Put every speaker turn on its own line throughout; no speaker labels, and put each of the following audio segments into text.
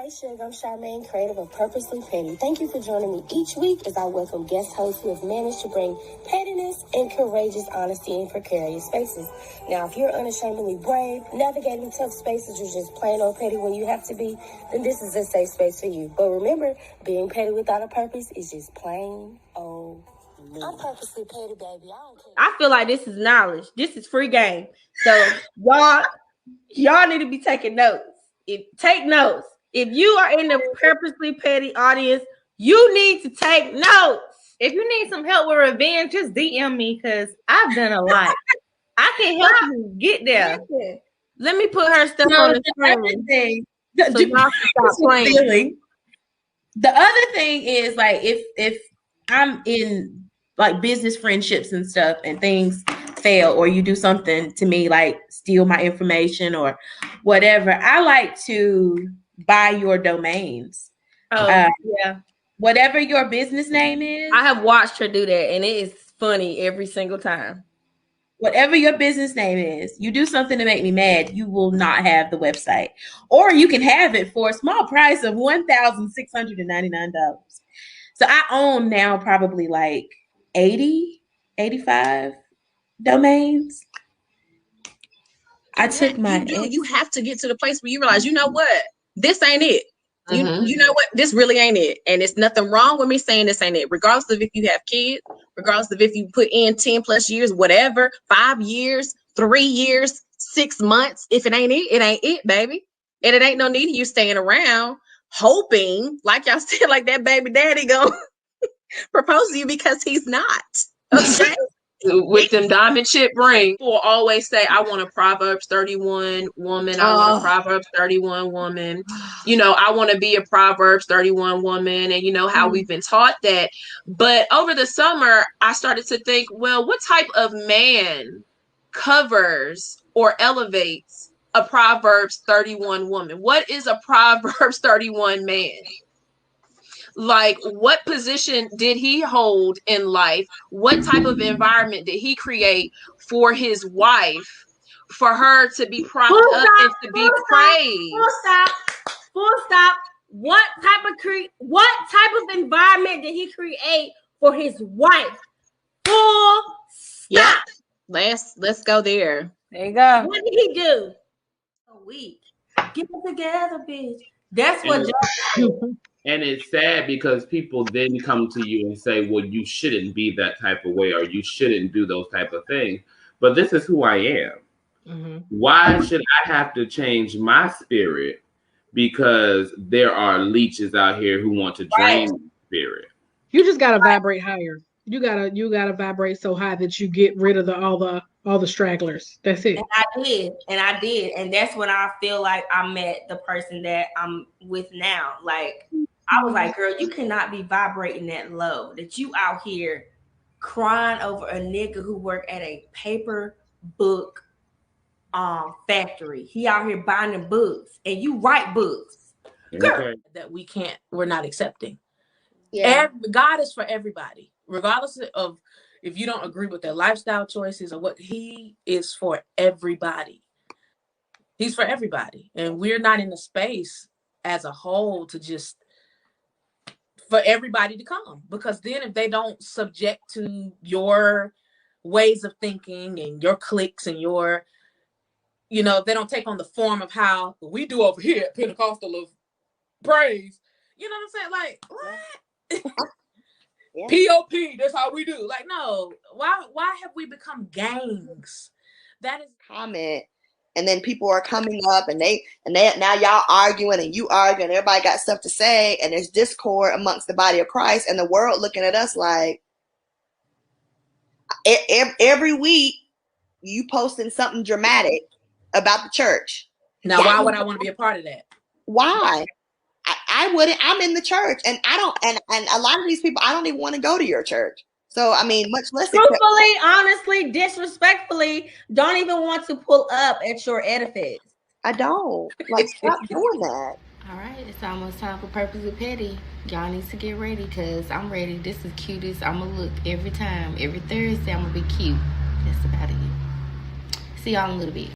Hey Sugar, I'm Charmaine, creative of Purposely Petty. Thank you for joining me each week as I welcome guest hosts who have managed to bring pettiness and courageous honesty in precarious spaces. Now, if you're unashamedly brave, navigating tough spaces, or just plain old petty when you have to be, then this is a safe space for you. But remember, being petty without a purpose is just plain old me. I'm purposely petty, baby. I don't care.
I feel like this is knowledge. This is free game. So y'all need to be taking notes. Take notes. If you are in the Purposely Petty audience, you need to take notes.
If you need some help with revenge, just DM me because I've done a lot. I can help you get there.
Let me put her stuff on the screen.
So y'all can stop playing. The other thing is, like, if I'm in like business friendships and stuff and things fail, or you do something to me like steal my information or whatever, I like to buy your domains.
Yeah.
Whatever your business name is.
I have watched her do that, and it is funny every single time.
Whatever your business name is, you do something to make me mad, you will not have the website. Or you can have it for a small price of $1,699. So I own now probably like 85 domains. I took my
you have to get to the place where you realize, you know what? This ain't it. You know what? This really ain't it. And it's nothing wrong with me saying this ain't it. Regardless of if you have kids, regardless of if you put in 10 plus years, whatever, 5 years, 3 years, 6 months. If it ain't it, baby. And it ain't no need of you staying around hoping, like y'all said, like that baby daddy gonna propose to you, because he's not. Okay.
With them diamond chip ring, people always say, I want a Proverbs 31 woman. I want a Proverbs 31 woman. You know, I want to be a Proverbs 31 woman. And you know how we've been taught that. But over the summer, I started to think, well, what type of man covers or elevates a Proverbs 31 woman? What is a Proverbs 31 man? Like, what position did he hold in life? What type of environment did he create for his wife, for her to be propped up and to be praised?
Full stop. What type of environment did he create for his wife? Full stop.
Yeah. Let's go there.
There you go. What did he do? A week. Get it together, bitch. That's what.
And it's sad because people then come to you and say, well, you shouldn't be that type of way, or you shouldn't do those type of things. But this is who I am. Mm-hmm. Why should I have to change my spirit because there are leeches out here who want to drain my spirit?
You just gotta vibrate higher. You gotta vibrate so high that you get rid of all the stragglers. That's it.
And I did. And that's when I feel like I met the person that I'm with now. Like, I was like, girl, you cannot be vibrating that low, that you out here crying over a nigga who worked at a paper book factory. He out here binding books, and you write books.
Girl, that we're not accepting. Yeah. God is for everybody, regardless of if you don't agree with their lifestyle choices or what. He is for everybody. He's for everybody. And we're not in the space as a whole to just for everybody to come, because then if they don't subject to your ways of thinking and your cliques and your, you know, if they don't take on the form of how we do over here at Pentecostal of praise, you know what I'm saying? Like, what? Yeah. POP, that's how we do. Like, no, why have we become gangs? That is
comment. And then people are coming up and they now y'all arguing and you arguing, everybody got stuff to say, and there's discord amongst the body of Christ, and the world looking at us like every week you posting something dramatic about the church.
Now, why would I want to be a part of that?
Why? I wouldn't. I'm in the church, and I don't, and a lot of these people, I don't even want to go to your church. So, I mean, much less
truthfully, honestly, disrespectfully, don't even want to pull up at your edifice.
I don't. Like, stop doing that.
All right, it's almost time for Purposely Petty. Y'all need to get ready, because I'm ready. This is cutest. I'm going to look every time. Every Thursday, I'm going to be cute. That's about it. See y'all in a little bit.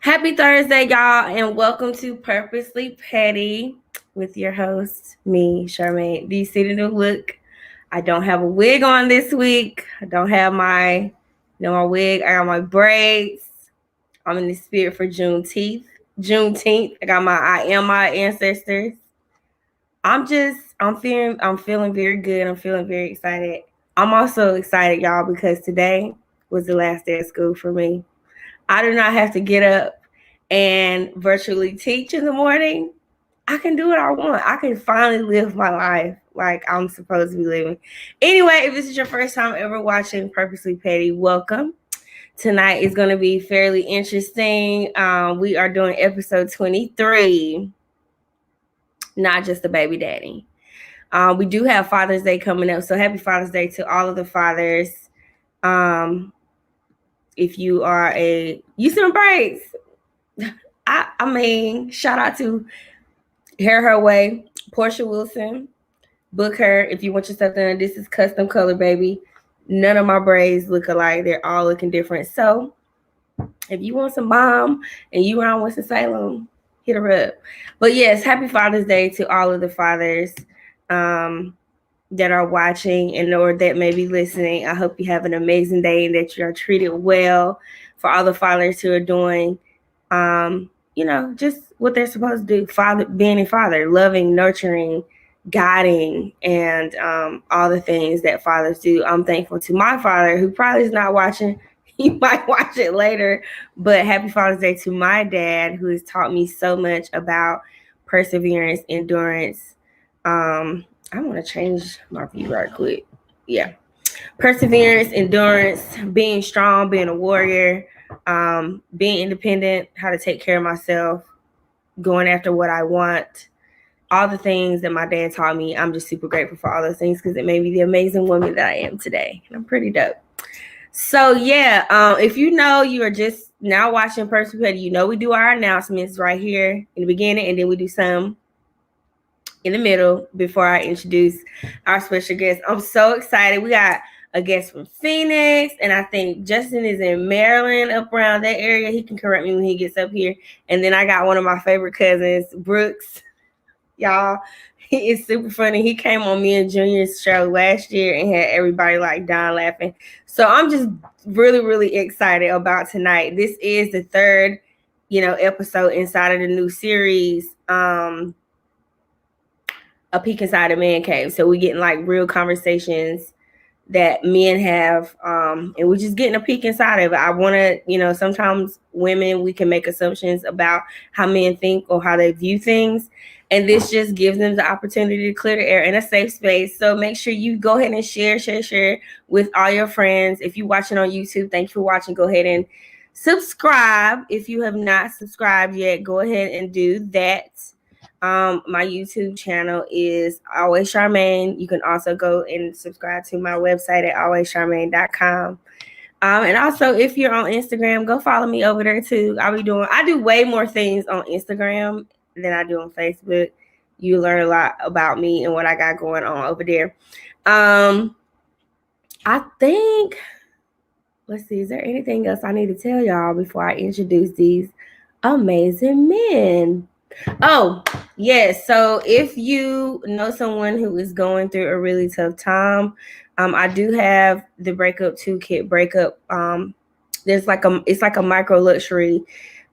Happy Thursday, y'all, and welcome to Purposely Petty with your host, me, Charmaine. Do you see the new look? I don't have a wig on this week. I don't have my wig. I got my braids. I'm in the spirit for Juneteenth. I got my I am my ancestors. I'm feeling very good. I'm feeling very excited. I'm also excited, y'all, because today was the last day of school for me. I do not have to get up and virtually teach in the morning. I can do what I want. I can finally live my life like I'm supposed to be living. Anyway, if this is your first time ever watching Purposely Petty, welcome. Tonight is going to be fairly interesting. We are doing episode 23, not just a baby daddy. We do have Father's Day coming up, so happy Father's Day to all of the fathers. If you are you see my braids. I mean, shout out to Hair Her Way, Portia Wilson. Book her if you want your stuff done. This is custom color, baby. None of my braids look alike. They're all looking different. So if you want some bomb and you around Winston-Salem, hit her up. But yes, happy Father's Day to all of the fathers that are watching and or that may be listening. I hope you have an amazing day and that you are treated well. For all the fathers who are doing just what they're supposed to do, being a father, loving, nurturing, guiding, and all the things that fathers do. I'm thankful to my father, who probably is not watching. He might watch it later, but happy Father's Day to my dad, who has taught me so much about perseverance, endurance. I want to change my view right quick. Yeah. Perseverance, endurance, being strong, being a warrior, being independent, how to take care of myself, going after what I want, all the things that my dad taught me. I'm just super grateful for all those things because it made me the amazing woman that I am today. And I'm pretty dope. So yeah, if you are just now watching Purposely Petty, we do our announcements right here in the beginning, and then we do some in the middle before I introduce our special guest. I'm so excited. We got a guest from Phoenix, and I think Justin is in Maryland, up around that area. He can correct me when he gets up here. And then I got one of my favorite cousins, Brooks. Y'all, he is super funny. He came on me and Junior's show last year and had everybody like dying laughing. So I'm just really, really excited about tonight. This is the third, episode inside of the new series, A Peek Inside of MANCAVE. So we're getting like real conversations that men have, and we're just getting a peek inside of it. I want to, sometimes women, we can make assumptions about how men think or how they view things. And this just gives them the opportunity to clear the air in a safe space. So make sure you go ahead and share with all your friends. If you're watching on YouTube, thank you for watching. Go ahead and subscribe. If you have not subscribed yet, go ahead and do that. My YouTube channel is Always Charmaine. You can also go and subscribe to my website at alwayscharmaine.com. And also, if you're on Instagram, go follow me over there too. I do way more things on Instagram than I do on Facebook. You learn a lot about me and what I got going on over there. I think, let's see, is there anything else I need to tell y'all before I introduce these amazing men? Oh, yes. So if you know someone who is going through a really tough time, I do have the breakup toolkit breakup. It's like a micro luxury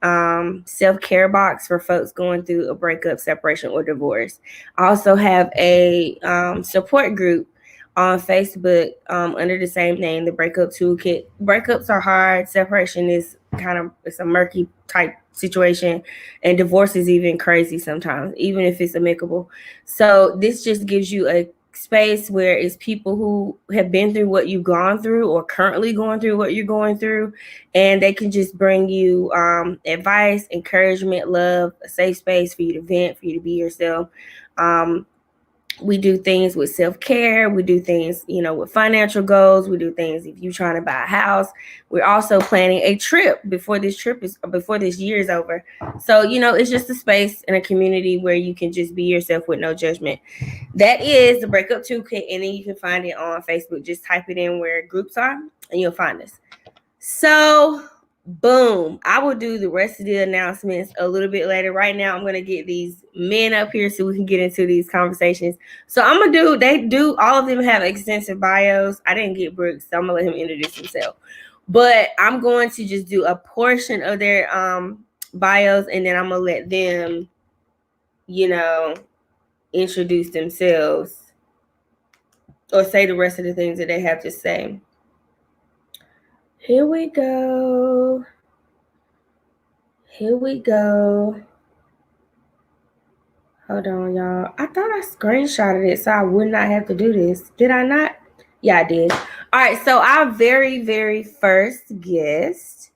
self-care box for folks going through a breakup, separation, or divorce. I also have a support group on Facebook under the same name, the Breakup Toolkit. Breakups are hard. Separation is it's a murky type situation, and divorce is even crazy sometimes, even if it's amicable. So this just gives you a space where it's people who have been through what you've gone through or currently going through what you're going through, and they can just bring you advice, encouragement, love, a safe space for you to vent, for you to be yourself. We do things with self-care. We do things, with financial goals. We do things if you're trying to buy a house. We're also planning a trip before this year is over. So, it's just a space and a community where you can just be yourself with no judgment. That is the Breakup Toolkit, and then you can find it on Facebook. Just type it in where groups are, and you'll find us. So, Boom. I will do the rest of the announcements a little bit later. Right now, I'm gonna get these men up here so we can get into these conversations. So I'm gonna all of them have extensive bios. I didn't get Brooks, so I'm gonna let him introduce himself. But I'm going to just do a portion of their bios, and then I'm gonna let them, introduce themselves or say the rest of the things that they have to say. Here we go. Hold on, y'all. I thought I screenshotted it so I would not have to do this. Did I not? Yeah, I did. All right, so our very, very first guest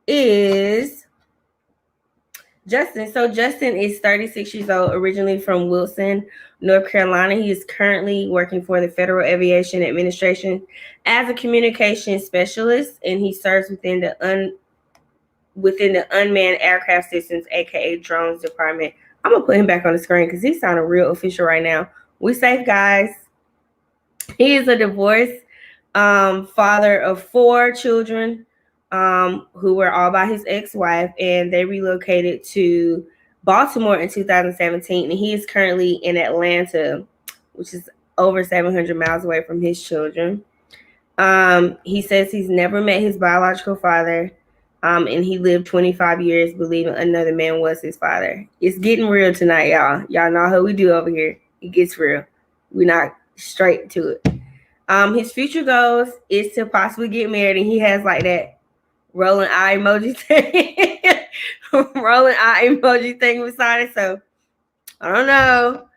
is Justin. So Justin is 36 years old, originally from Wilson, North Carolina. He is currently working for the Federal Aviation Administration as a communications specialist, and he serves within the unmanned aircraft systems, aka drones department. I'm gonna put him back on the screen because he's sounding real official right now. We safe, guys. He is a divorced father of 4 children who were all by his ex-wife, and they relocated to Baltimore in 2017, and he is currently in Atlanta, which is over 700 miles away from his children. He says he's never met his biological father, and he lived 25 years believing another man was his father. It's getting real tonight, y'all. Y'all know how we do over here. It gets real. We're not straight to it. His future goals is to possibly get married, and he has like that rolling eye emoji thing, beside it. So I don't know.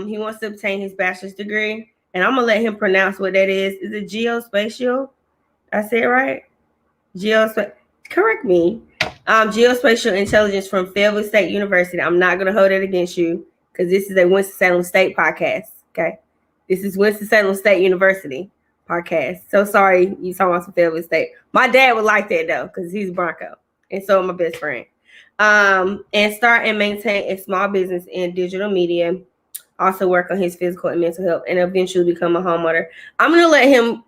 He wants to obtain his bachelor's degree, and I'm gonna let him pronounce what that is. Is it geospatial? I said it right? Correct me. Geospatial intelligence from Fayetteville State University. I'm not gonna hold it against you because this is a Winston-Salem State podcast. Okay, this is Winston-Salem State University podcast. So sorry you talking about some Fayetteville State. My dad would like that though because he's a Bronco, and so my best friend. And start and maintain a small business in digital media. Also work on his physical and mental health, and eventually become a homeowner. I'm going to let him,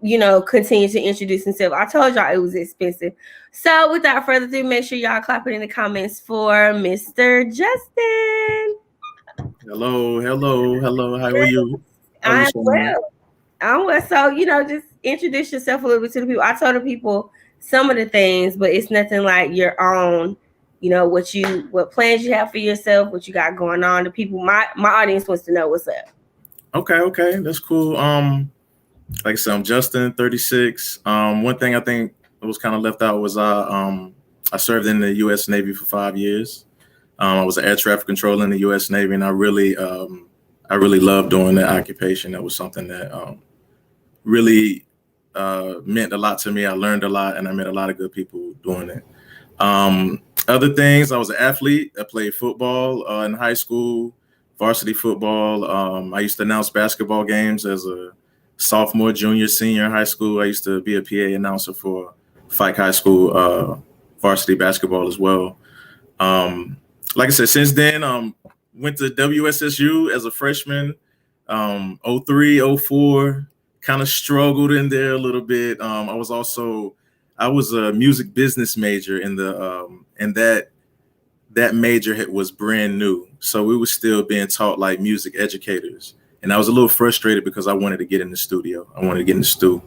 continue to introduce himself. I told y'all it was expensive. So without further ado, make sure y'all clap it in the comments for Mr. Justin.
Hello. How are you?
I'm well. So, just introduce yourself a little bit to the people. I told the people some of the things, but it's nothing like your own. What plans you have for yourself, what you got going on. The people, my audience wants to know what's up.
Okay, that's cool. Like I said, I'm Justin, 36. One thing I think was kind of left out was I served in the U.S. Navy for 5 years. I was an air traffic controller in the U.S. Navy, and I really loved doing that occupation. That was something that really meant a lot to me. I learned a lot, and I met a lot of good people doing it. Other things, I was an athlete. I played football in high school, varsity football. I used to announce basketball games as a sophomore, junior, senior in high school. I used to be a PA announcer for Fike High School varsity basketball as well. Like I said, since then, went to WSSU as a freshman, 03, 04, kind of struggled in there a little bit. I was a music business major in the and that major was brand new. So we were still being taught like music educators. And I was a little frustrated because I wanted to get in the studio. I wanted to get in the stu.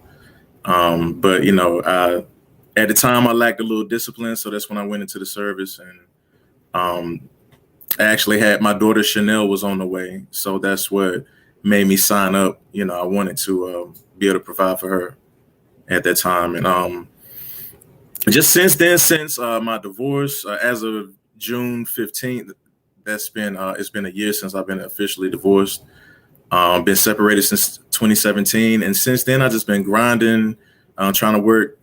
But at the time I lacked a little discipline. So that's when I went into the service, and I actually had my daughter Chanel was on the way. So that's what made me sign up. I wanted to be able to provide for her at that time. And just since then, since my divorce, as of June 15th, it's been a year since I've been officially divorced. Been separated since 2017, and since then I've just been grinding, trying to work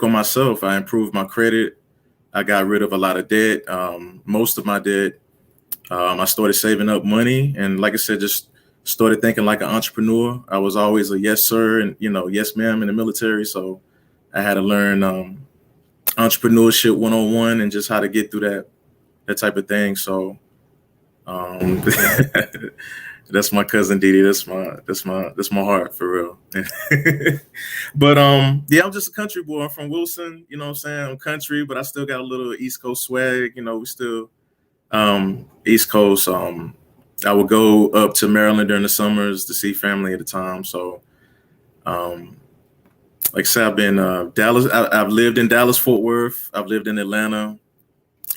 on myself. I improved my credit. I got rid of a lot of debt, most of my debt. I started saving up money, and like I said, just started thinking like an entrepreneur. I was always a yes sir and yes ma'am in the military, so I had to learn entrepreneurship 101 and just how to get through that type of thing. So That's my cousin Didi. That's my heart for real. But yeah, I'm just a country boy. I'm from Wilson, you know what I'm saying? I'm country, but I still got a little East Coast swag. You know, we still East Coast. I would go up to Maryland during the summers to see family at the time. So like I said, I've been Dallas. I've lived in Dallas, Fort Worth. I've lived in Atlanta,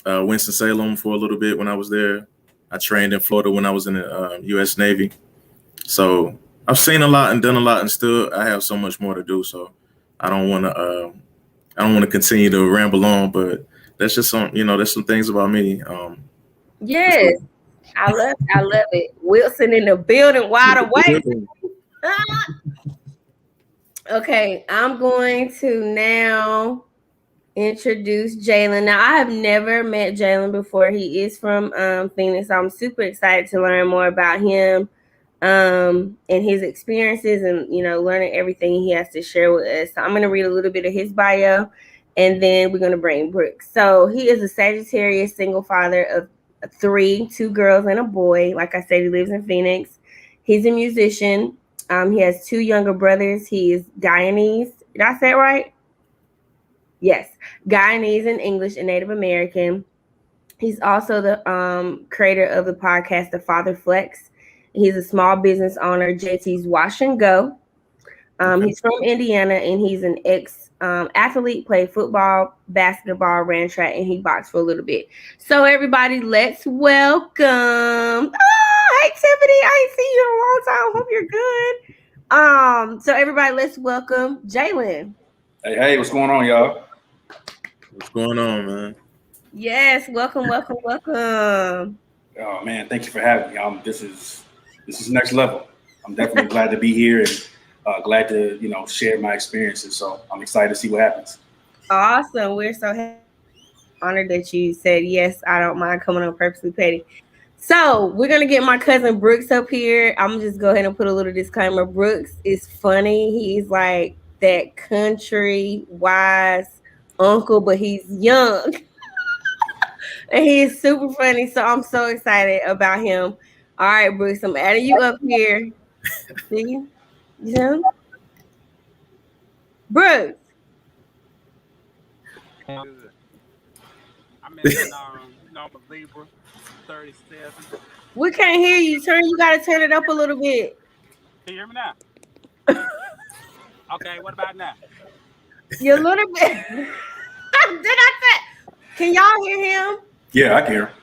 Winston-Salem for a little bit when I was there. I trained in Florida when I was in the U.S. Navy. So I've seen a lot and done a lot, and still I have so much more to do. So I don't want to continue to ramble on, but that's just some, there's some things about me.
Yes, I love it. Wilson in the building, wide awake. Okay, I'm going to now introduce Jaylen. Now, I have never met Jaylen before. He is from Phoenix. I'm super excited to learn more about him and his experiences and, learning everything he has to share with us. So I'm going to read a little bit of his bio, and then we're going to bring Brooks. So he is a Sagittarius single father of 3, 2 girls and a boy. Like I said, he lives in Phoenix. He's a musician. He has 2 younger brothers. He is Guyanese. Did I say it right? Yes, Guyanese in English and Native American. He's also the creator of the podcast, The Father Flex. He's a small business owner, JT's Wash and Go. He's from Indiana, and he's an ex-athlete, played football, basketball, ran track, and he boxed for a little bit. So everybody, let's welcome. Oh, hey, Tiffany. I ain't seen you in a long time. Hope you're good. So everybody, let's welcome Jaylen.
Hey, what's going on, y'all?
What's going on, man?
Yes, welcome.
Oh man, thank you for having me. This is next level. I'm definitely glad to be here and glad to share my experiences. So I'm excited to see what happens.
Awesome. We're so honored that you said yes. I don't mind coming on Purposely Petty. So we're gonna get my cousin Brooks up here. I'm gonna just go ahead and put a little disclaimer. Brooks is funny. He's like that country wise uncle, but he's young. And he is super funny. So I'm so excited about him. All right, Brooks, I'm adding you up here. See you? Yeah. Brooks.
I'm in, I'm a Libra, 37.
We can't hear you. You gotta turn it up a little bit.
Can you hear me now? Okay, what about now?
You're a little bit. Did I say? Can y'all hear him?
Yeah, I can hear him.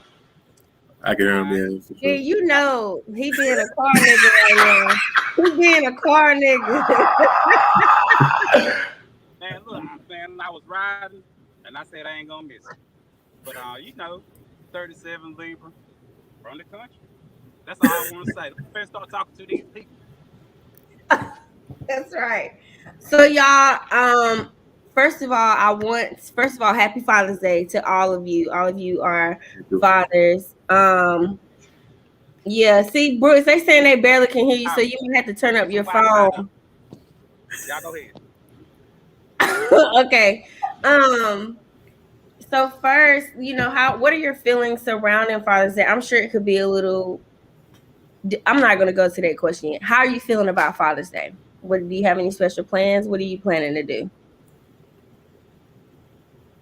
I can hear him.
Yeah, he being a car nigga right now. He being a car nigga.
Man, look, I was riding, and I said I ain't gonna miss it. But 37 Libra from the country. That's all I want to say. Let's start talking to these people.
That's right. So y'all, first of all, happy Father's Day to all of you. All of you are fathers. Yeah, see, Brooks, they saying they barely can hear you, so you might have to turn up your phone.
Y'all go ahead.
Okay. So first, what are your feelings surrounding Father's Day? I'm sure it could be a little. I'm not going to go to that question yet. How are you feeling about Father's Day? Do you have any special plans? What are you planning to do?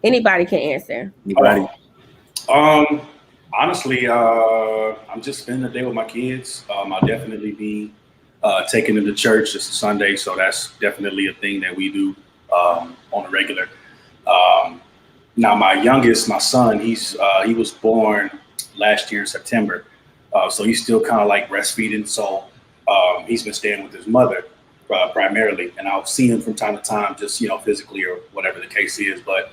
Anybody can answer.
Anybody? Honestly, I'm just spending the day with my kids. I'll definitely be taking them to church. It's a Sunday, so that's definitely a thing that we do on a regular. Now, my youngest, my son, he was born last year in September, so he's still kind of like breastfeeding. So he's been staying with his mother primarily, and I'll see him from time to time, just physically or whatever the case is. But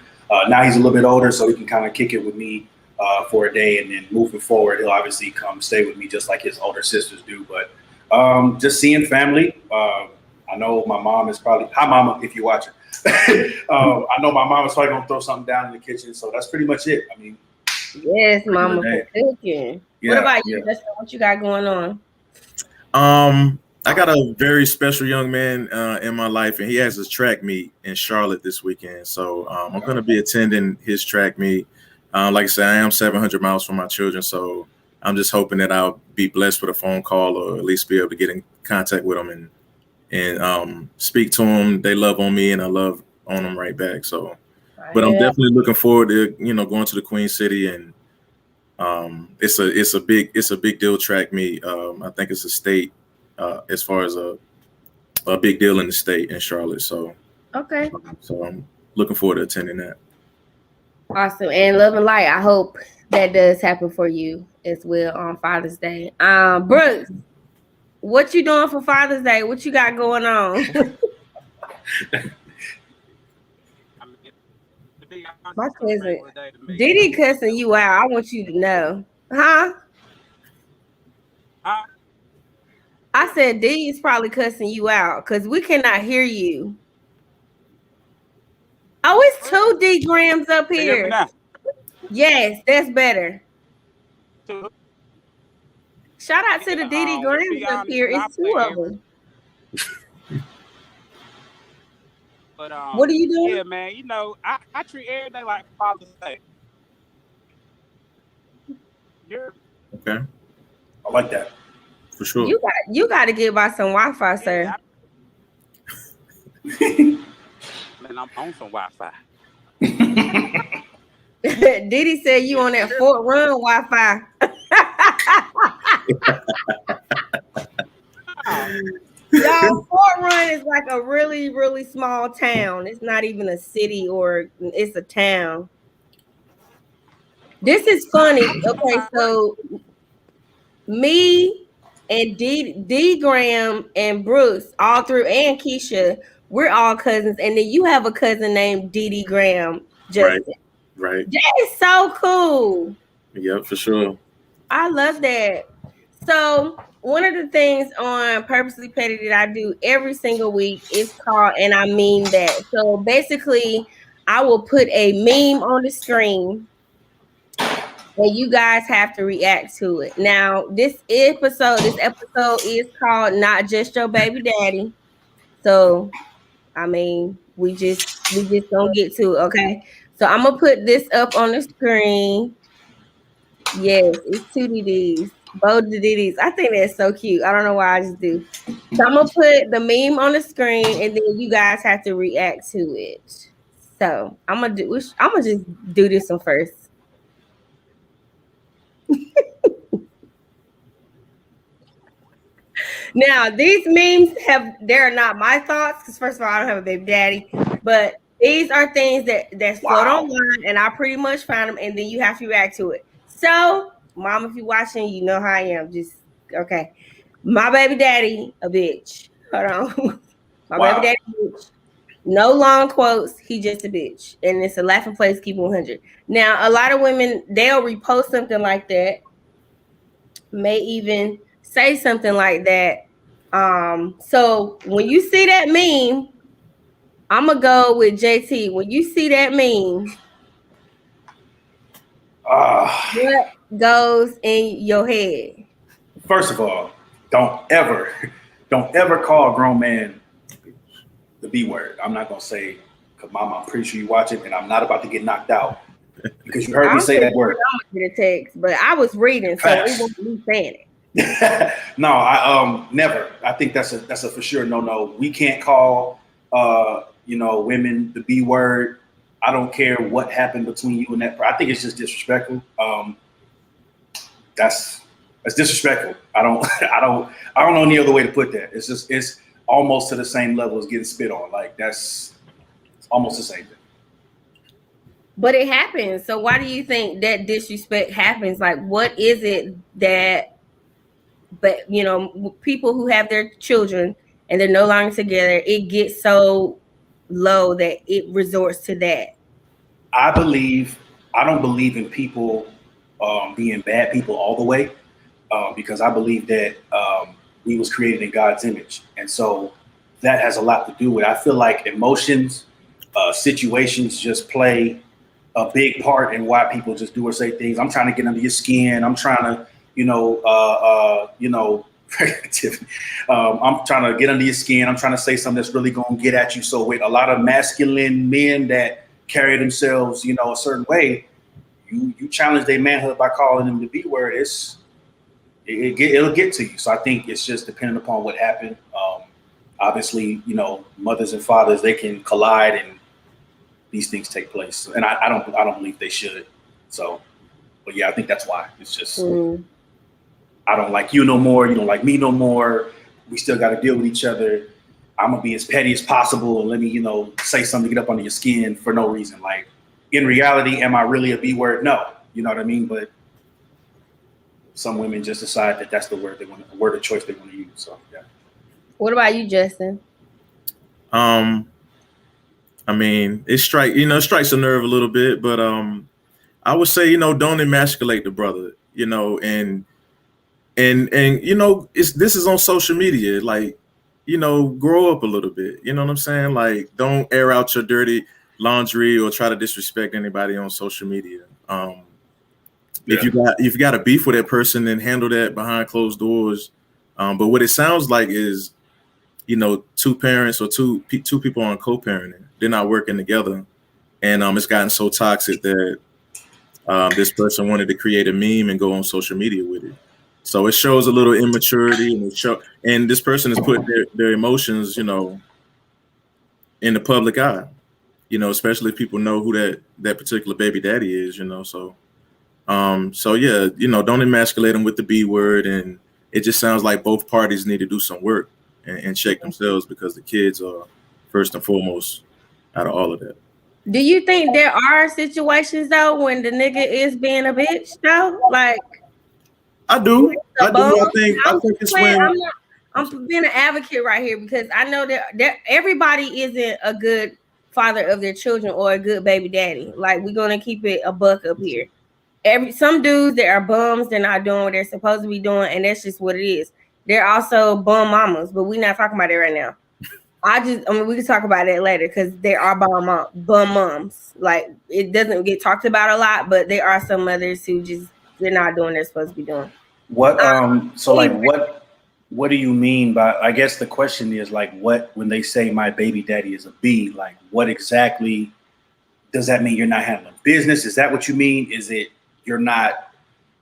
now he's a little bit older, so he can kind of kick it with me for a day, and then moving forward, he'll obviously come stay with me just like his older sisters do. But just seeing family. I know my mom is probably, hi mama, if you're watching. I know my mom is probably gonna throw something down in the kitchen, so that's pretty much it. I mean,
yes, mama for cooking. What about you? That's what you got going on.
I got a very special young man in my life, and he has a track meet in Charlotte this weekend. So I'm going to be attending his track meet. Like I said, I am 700 miles from my children, so I'm just hoping that I'll be blessed with a phone call or at least be able to get in contact with them and speak to them. They love on me and I love on them right back. So, but I'm definitely looking forward to, going to the Queen City, and it's a big deal track meet. I think it's a state as far as a big deal in the state in Charlotte. So, so I'm looking forward to attending that.
Awesome. And love and light, I hope that does happen for you as well on Father's Day. Brooks, what you doing for Father's Day? What you got going on? My cousin, Diddy cussing you out. I want you to know. Huh? I said Diddy's probably cussing you out because we cannot hear you. Oh, it's 2 D Grams up here. Yes, that's better. Shout out to the D Grams up here. It's 2 of them.
But
what are you doing?
Yeah, man. I treat every day like Father's Day.
Okay.
I like that.
For sure.
You got to get by some Wi-Fi, sir.
Man, I'm on some Wi-Fi.
Diddy said you on that Fort Run Wi-Fi. Y'all, Fort Run is like a really, really small town. It's not even a city, or it's a town. This is funny. Okay, so me and D Graham and Bruce, all through, and Keisha, we're all cousins. And then you have a cousin named Dee Graham, Justin.
Right.
That is so cool.
Yep, for sure.
I love that. So one of the things on Purposely Petty that I do every single week is called And I Mean That. So basically, I will put a meme on the screen and you guys have to react to it. Now, this episode is called Not Just Your Baby Daddy. So, I mean, we just don't get to it, okay? So I'm gonna put this up on the screen. Yes, it's 2 DDs. Both the DDs. I think that's so cute. I don't know why I just do. So I'm gonna put the meme on the screen, and then you guys have to react to it. So I'm gonna just do this one first. Now, these memes they're not my thoughts, because first of all, I don't have a baby daddy, but these are things that float online, and I pretty much find them, and then you have to react to it. So, Mom, if you're watching, you know how I am. Just okay. My baby daddy, a bitch. Hold on. My baby daddy, a bitch. No long quotes. He just a bitch, and it's a laughing place. Keep 100. Now, a lot of women, they'll repost something like that. May even say something like that. So when you see that meme, I'm gonna go with JT. When you see that meme, what goes in your head?
First of all, don't ever call a grown man the B word. I'm not gonna say, because Mama, I'm pretty sure you watch it, and I'm not about to get knocked out because you heard me say that word.
I'm gonna get a text, but I was reading, so it wasn't me saying it.
No, I never. I think that's a for sure no. We can't call women the B word. I don't care what happened between you and that. I think it's just disrespectful. That's disrespectful. I don't know any other way to put that. It's almost to the same level as getting spit on. Like it's almost the same thing.
But it happens. So why do you think that disrespect happens? Like, what is it that? But people who have their children and they're no longer together, it gets so low that it resorts to that.
I don't believe in people being bad people all the way, because I believe that we was created in God's image, and so that has a lot to do with it. I feel like emotions, situations just play a big part in why people just do or say things. I'm trying to get under your skin. I'm trying to I'm trying to get under your skin. I'm trying to say something that's really going to get at you. So with a lot of masculine men that carry themselves, a certain way, you challenge their manhood by calling them the B word. It's it'll get to you. So I think it's just depending upon what happened. Obviously, you know, mothers and fathers, they can collide and these things take place. And I don't believe they should. So, but yeah, I think that's why. It's just I don't like you no more. You don't like me no more. We still got to deal with each other. I'm gonna be as petty as possible and let me, you know, say something to get up under your skin for no reason. Like, in reality, am I really a B word? No, you know what I mean. But some women just decide that that's the word they want, the word of choice they want to use. So yeah.
What about you, Justin?
I mean, it strikes a nerve a little bit, but I would say, you know, don't emasculate the brother, you know, and you know, this is on social media, like, you know, grow up a little bit. You know what I'm saying? Like, don't air out your dirty laundry or try to disrespect anybody on social media. If you got a beef with that person, then handle that behind closed doors. But what it sounds like is, you know, two parents or two people on co-parenting. They're not working together, and it's gotten so toxic that this person wanted to create a meme and go on social media with it. So it shows a little immaturity, and this person has put their emotions, you know, in the public eye, you know, especially if people know who that particular baby daddy is, you know. So yeah, you know, don't emasculate them with the B word, and it just sounds like both parties need to do some work and check themselves, because the kids are first and foremost out of all of that.
Do you think there are situations though when the nigga is being a bitch though? Like,
I do. I think it's when
I'm being an advocate right here, because I know that everybody isn't a good father of their children or a good baby daddy. Like, we're gonna keep it a buck up here. Some dudes that are bums, they're not doing what they're supposed to be doing, and that's just what it is. They're also bum mamas, but we're not talking about it right now. I mean, we can talk about that later, because there are bum moms. Like, it doesn't get talked about a lot, but there are some mothers who they're not doing what they're supposed to be doing.
What so like what do you mean by, I guess the question is like, what, when they say my baby daddy is a B, like what exactly does that mean? You're not handling business? Is that what you mean? Is it you're not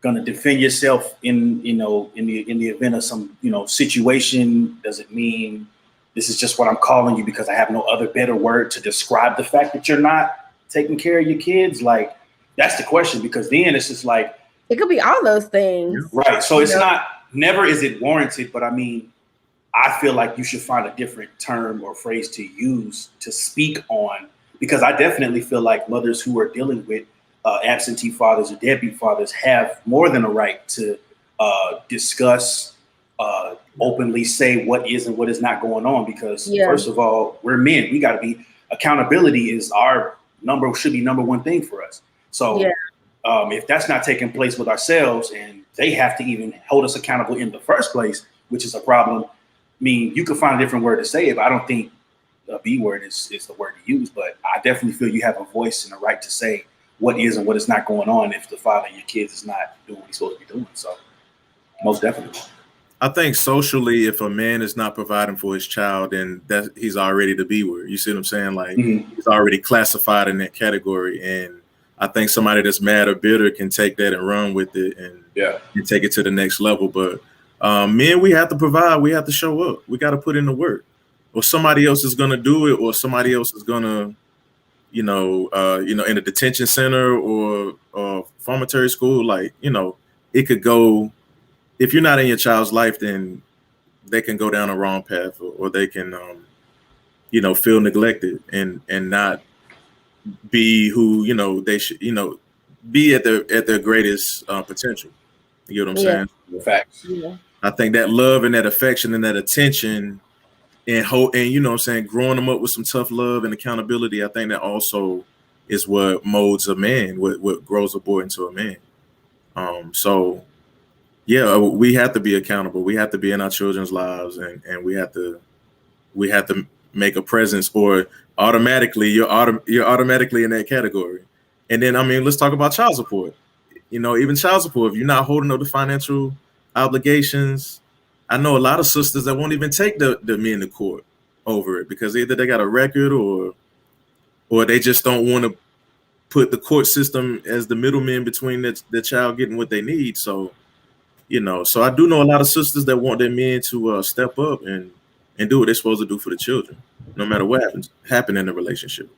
going to defend yourself in, you know, in the event of some, you know, situation? Does it mean this is just what I'm calling you because I have no other better word to describe the fact that you're not taking care of your kids? Like, that's the question, because then it's just like,
it could be all those things.
Right. So it's never is it warranted, but I mean, I feel like you should find a different term or phrase to use to speak on, because I definitely feel like mothers who are dealing with absentee fathers or deadbeat fathers have more than a right to discuss, openly say what is and what is not going on, because first of all, we're men. We got to be, accountability is should be number one thing for us. So if that's not taking place with ourselves, and they have to even hold us accountable in the first place, which is a problem. I mean, you can find a different word to say it, but I don't think a B word is the word to use. But I definitely feel you have a voice and a right to say what is and what is not going on if the father of your kids is not doing what he's supposed to be doing. So most definitely.
I think socially, if a man is not providing for his child, then that he's already the B word. You see what I'm saying? Like, he's already classified in that category. And I think somebody that's mad or bitter can take that and run with it and take it to the next level. But men, we have to provide. We have to show up. We got to put in the work, or somebody else is going to do it, or somebody else is going to, in a detention center or formatory school. Like, you know, it could go. If you're not in your child's life, then they can go down a wrong path, or they can, feel neglected and not be who, they should, be at their greatest potential. You know what I'm saying?
Facts.
Yeah.
I think that love and that affection and that attention and hope, and you know what I'm saying, growing them up with some tough love and accountability, I think that also is what molds a man, what grows a boy into a man. So yeah, we have to be accountable. We have to be in our children's lives, and we have to make a presence, or automatically you're automatically in that category. And then, I mean, let's talk about child support. Even child support, if you're not holding up the financial obligations, I know a lot of sisters that won't even take the men to court over it, because either they got a record or they just don't want to put the court system as the middleman between the child getting what they need. So You know, so I do know a lot of sisters that want their men to step up and do what they're supposed to do for the children, no matter what happen in the relationship.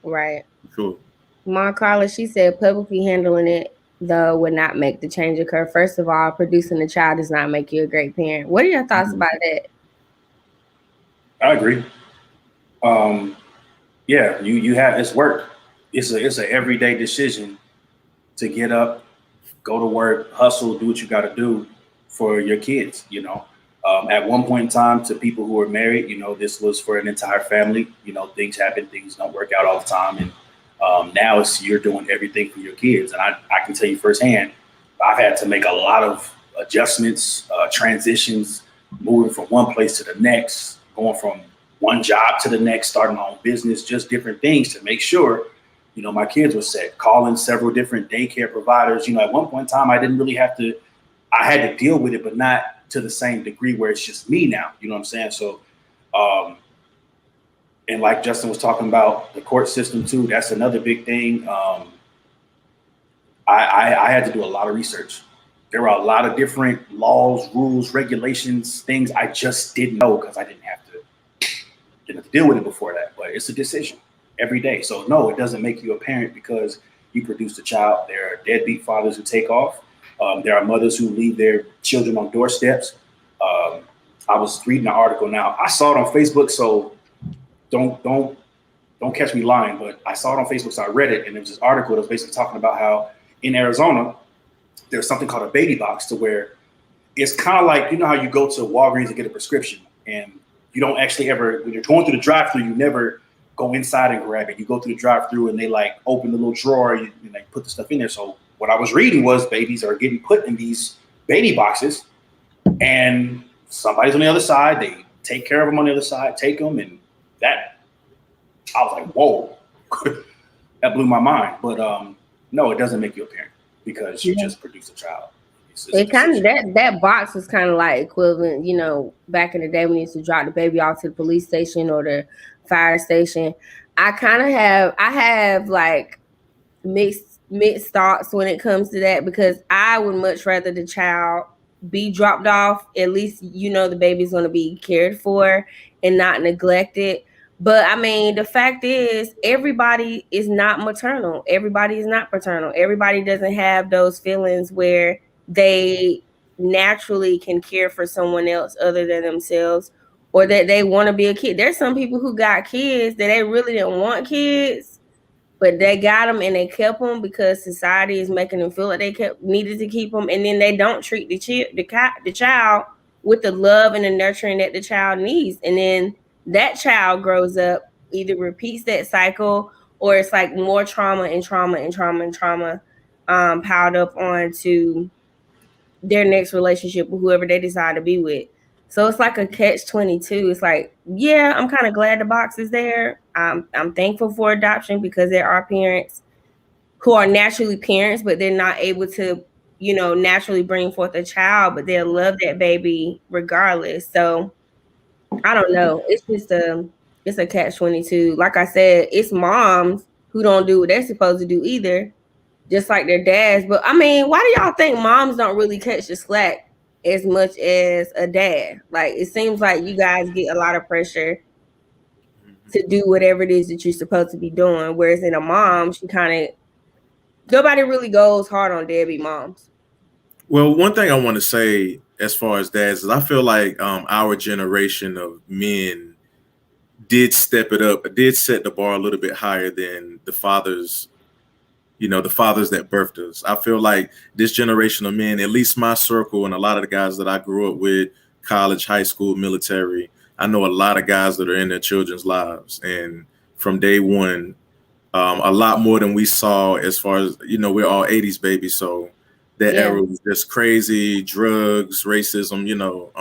Right.
Sure.
Ma Carla, she said publicly handling it though would not make the change occur. First of all, producing a child does not make you a great parent. What are your thoughts about that?
I agree. Yeah, you have, it's work. It's an everyday decision to get up, go to work, hustle, do what you got to do for your kids. You know, at one point in time, to people who are married, you know, this was for an entire family. You know, things happen, things don't work out all the time, and now it's you're doing everything for your kids. And I can tell you firsthand, I've had to make a lot of adjustments, transitions, moving from one place to the next, going from one job to the next, starting my own business, just different things to make sure, you know, my kids were set, calling several different daycare providers. You know, at one point in time, I didn't really have to, I had to deal with it, but not to the same degree where it's just me now, you know what I'm saying? So, and like Justin was talking about the court system too, that's another big thing. I had to do a lot of research. There were a lot of different laws, rules, regulations, things I just didn't know because I didn't have to deal with it before that. But it's a decision every day. So no, it doesn't make you a parent because you produced a child. There are deadbeat fathers who take off. There are mothers who leave their children on doorsteps. I was reading an article now. I saw it on Facebook, so don't catch me lying, but I saw it on Facebook, so I read it, and there was this article that was basically talking about how in Arizona, there's something called a baby box, to where it's kind of like, you know how you go to Walgreens and get a prescription, and you don't actually ever, when you're going through the drive-thru, you never go inside and grab it. You go through the drive-thru and they like open the little drawer and they put the stuff in there. So what I was reading was babies are getting put in these baby boxes, and somebody's on the other side. They take care of them on the other side, take them, and that, I was like, whoa, that blew my mind. But no, it doesn't make you a parent because you just produce a child.
It kind of that box was kind of like equivalent, you know, back in the day when you used to drop the baby off to the police station or the fire station. I have like mixed thoughts when it comes to that, because I would much rather the child be dropped off. At least, you know, the baby's going to be cared for and not neglected. But I mean, the fact is, everybody is not maternal. Everybody is not paternal. Everybody doesn't have those feelings where they naturally can care for someone else other than themselves, or that they want to be a kid. There's some people who got kids that they really didn't want kids, but they got them and they kept them because society is making them feel like they needed to keep them, and then they don't treat the child with the love and the nurturing that the child needs, and then that child grows up, either repeats that cycle, or it's like more trauma and trauma and trauma and trauma piled up onto their next relationship with whoever they decide to be with. So it's like a catch-22. It's like, yeah, I'm kind of glad the box is there. I'm thankful for adoption because there are parents who are naturally parents, but they're not able to, you know, naturally bring forth a child, but they'll love that baby regardless. So I don't know. It's just it's a catch-22. Like I said, it's moms who don't do what they're supposed to do either, just like their dads. But I mean, why do y'all think moms don't really catch the slack as much as a dad? Like, it seems like you guys get a lot of pressure to do whatever it is that you're supposed to be doing. Whereas in a mom, she kind of, nobody really goes hard on deadbeat moms.
Well, one thing I want to say as far as dads is I feel like our generation of men did step it up, did set the bar a little bit higher than the fathers, you know, the fathers that birthed us. I feel like this generation of men, at least my circle and a lot of the guys that I grew up with, college, high school, military, I know a lot of guys that are in their children's lives. And from day one, a lot more than we saw as far as, you know, we're all 80s babies. So that era was just crazy, drugs, racism, you know.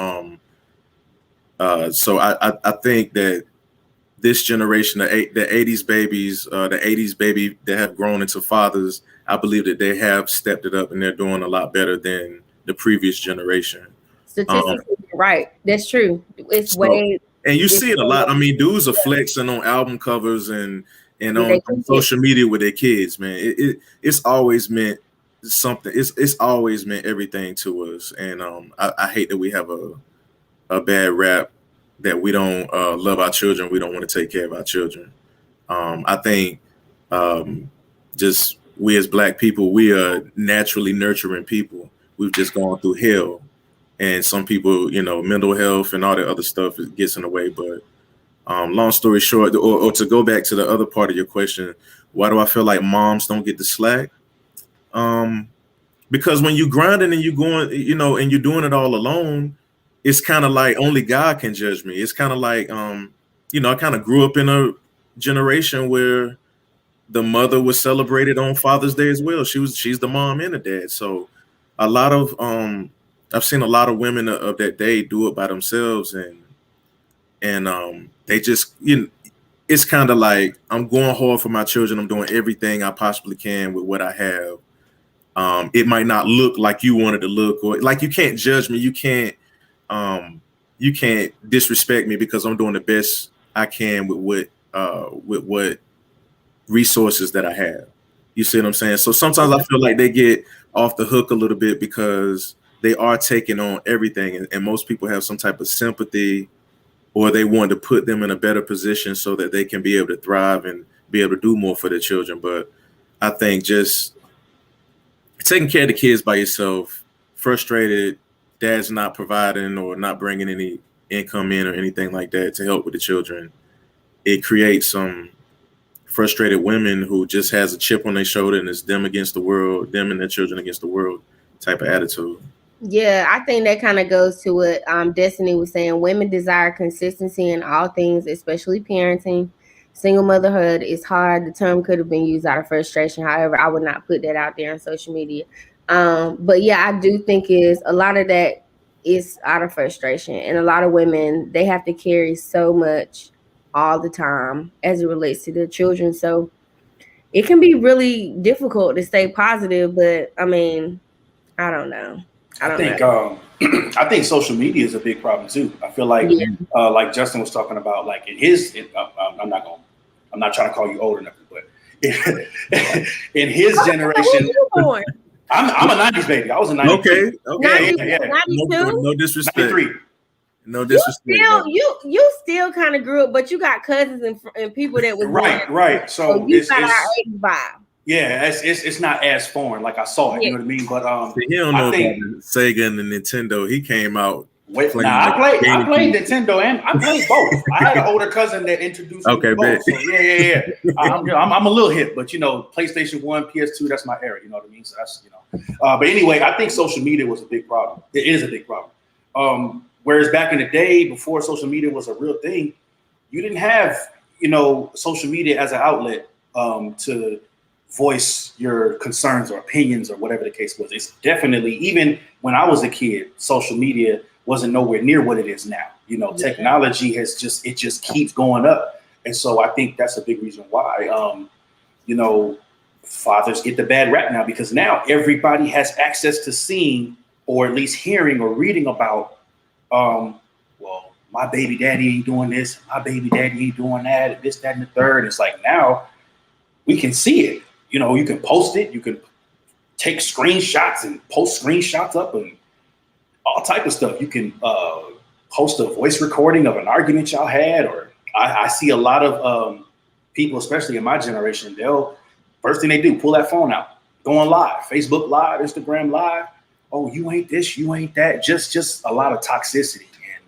So I think that this generation, the 80s babies, the 80s baby that have grown into fathers, I believe that they have stepped it up and they're doing a lot better than the previous generation.
Statistically, right. That's true. It's way.
And you see it a lot. I mean, dudes are flexing on album covers and on social media with their kids, man. It's always meant something. It's always meant everything to us, and I hate that we have a bad rap that we don't love our children. We don't want to take care of our children. I think just we as Black people, we are naturally nurturing people. We've just gone through hell, and some people, mental health and all that other stuff gets in the way. But long story short, or to go back to the other part of your question, why do I feel like moms don't get the slack? Because when you grinding and you going, and you're doing it all alone, it's kind of like only God can judge me. It's kind of like, I kind of grew up in a generation where the mother was celebrated on Father's Day as well. She's the mom and the dad. So a lot of, I've seen a lot of women of that day do it by themselves, and they just, it's kind of like, I'm going hard for my children. I'm doing everything I possibly can with what I have. It might not look like you wanted to look, or like you can't judge me. You can't disrespect me because I'm doing the best I can with what resources that I have. You see what I'm saying? So sometimes I feel like they get off the hook a little bit because they are taking on everything, and most people have some type of sympathy, or they want to put them in a better position so that they can be able to thrive and be able to do more for their children. But I think just taking care of the kids by yourself, frustrated, dad's not providing or not bringing any income in or anything like that to help with the children, it creates some frustrated women who just has a chip on their shoulder, and it's them against the world, them and their children against the world type of attitude.
Yeah, I think that kind of goes to what Destiny was saying. Women desire consistency in all things, especially parenting. Single motherhood is hard. The term could have been used out of frustration. However, I would not put that out there on social media. But yeah, I do think a lot of that is out of frustration. And a lot of women, they have to carry so much all the time as it relates to their children. So it can be really difficult to stay positive. But I mean, I don't know.
I think social media is a big problem too. I feel like, like Justin was talking about, like I'm not trying to call you old or nothing, but in his generation, I'm a 90s baby. I was a 90s.
Okay.
Yeah.
No disrespect.
93.
No disrespect.
You still kind of grew up, but you got cousins and people that was
right. So
you got our age vibe.
Yeah, it's not as foreign. Like I saw it, you know what I mean. But
he don't know about Sega and the Nintendo. He came out.
I played Nintendo and I played both. I had an older cousin that introduced me to both. So yeah. I'm a little hip, but PlayStation 1, PS2, that's my era. You know what I mean. So that's But anyway, I think social media was a big problem. It is a big problem. Whereas back in the day, before social media was a real thing, you didn't have social media as an outlet to voice your concerns or opinions or whatever the case was. It's definitely, even when I was a kid, social media wasn't nowhere near what it is now. Technology has just keeps going up. And so I think that's a big reason why, fathers get the bad rap now, because now everybody has access to seeing, or at least hearing or reading about, well, my baby daddy ain't doing this, my baby daddy ain't doing that, and this, that, and the third. It's like, now we can see it. You can post it, you can take screenshots and post screenshots up and all type of stuff. You can post a voice recording of an argument y'all had, or I see a lot of people, especially in my generation, first thing they do, pull that phone out, go on live, Facebook Live, Instagram Live. Oh, you ain't this, you ain't that. Just a lot of toxicity. And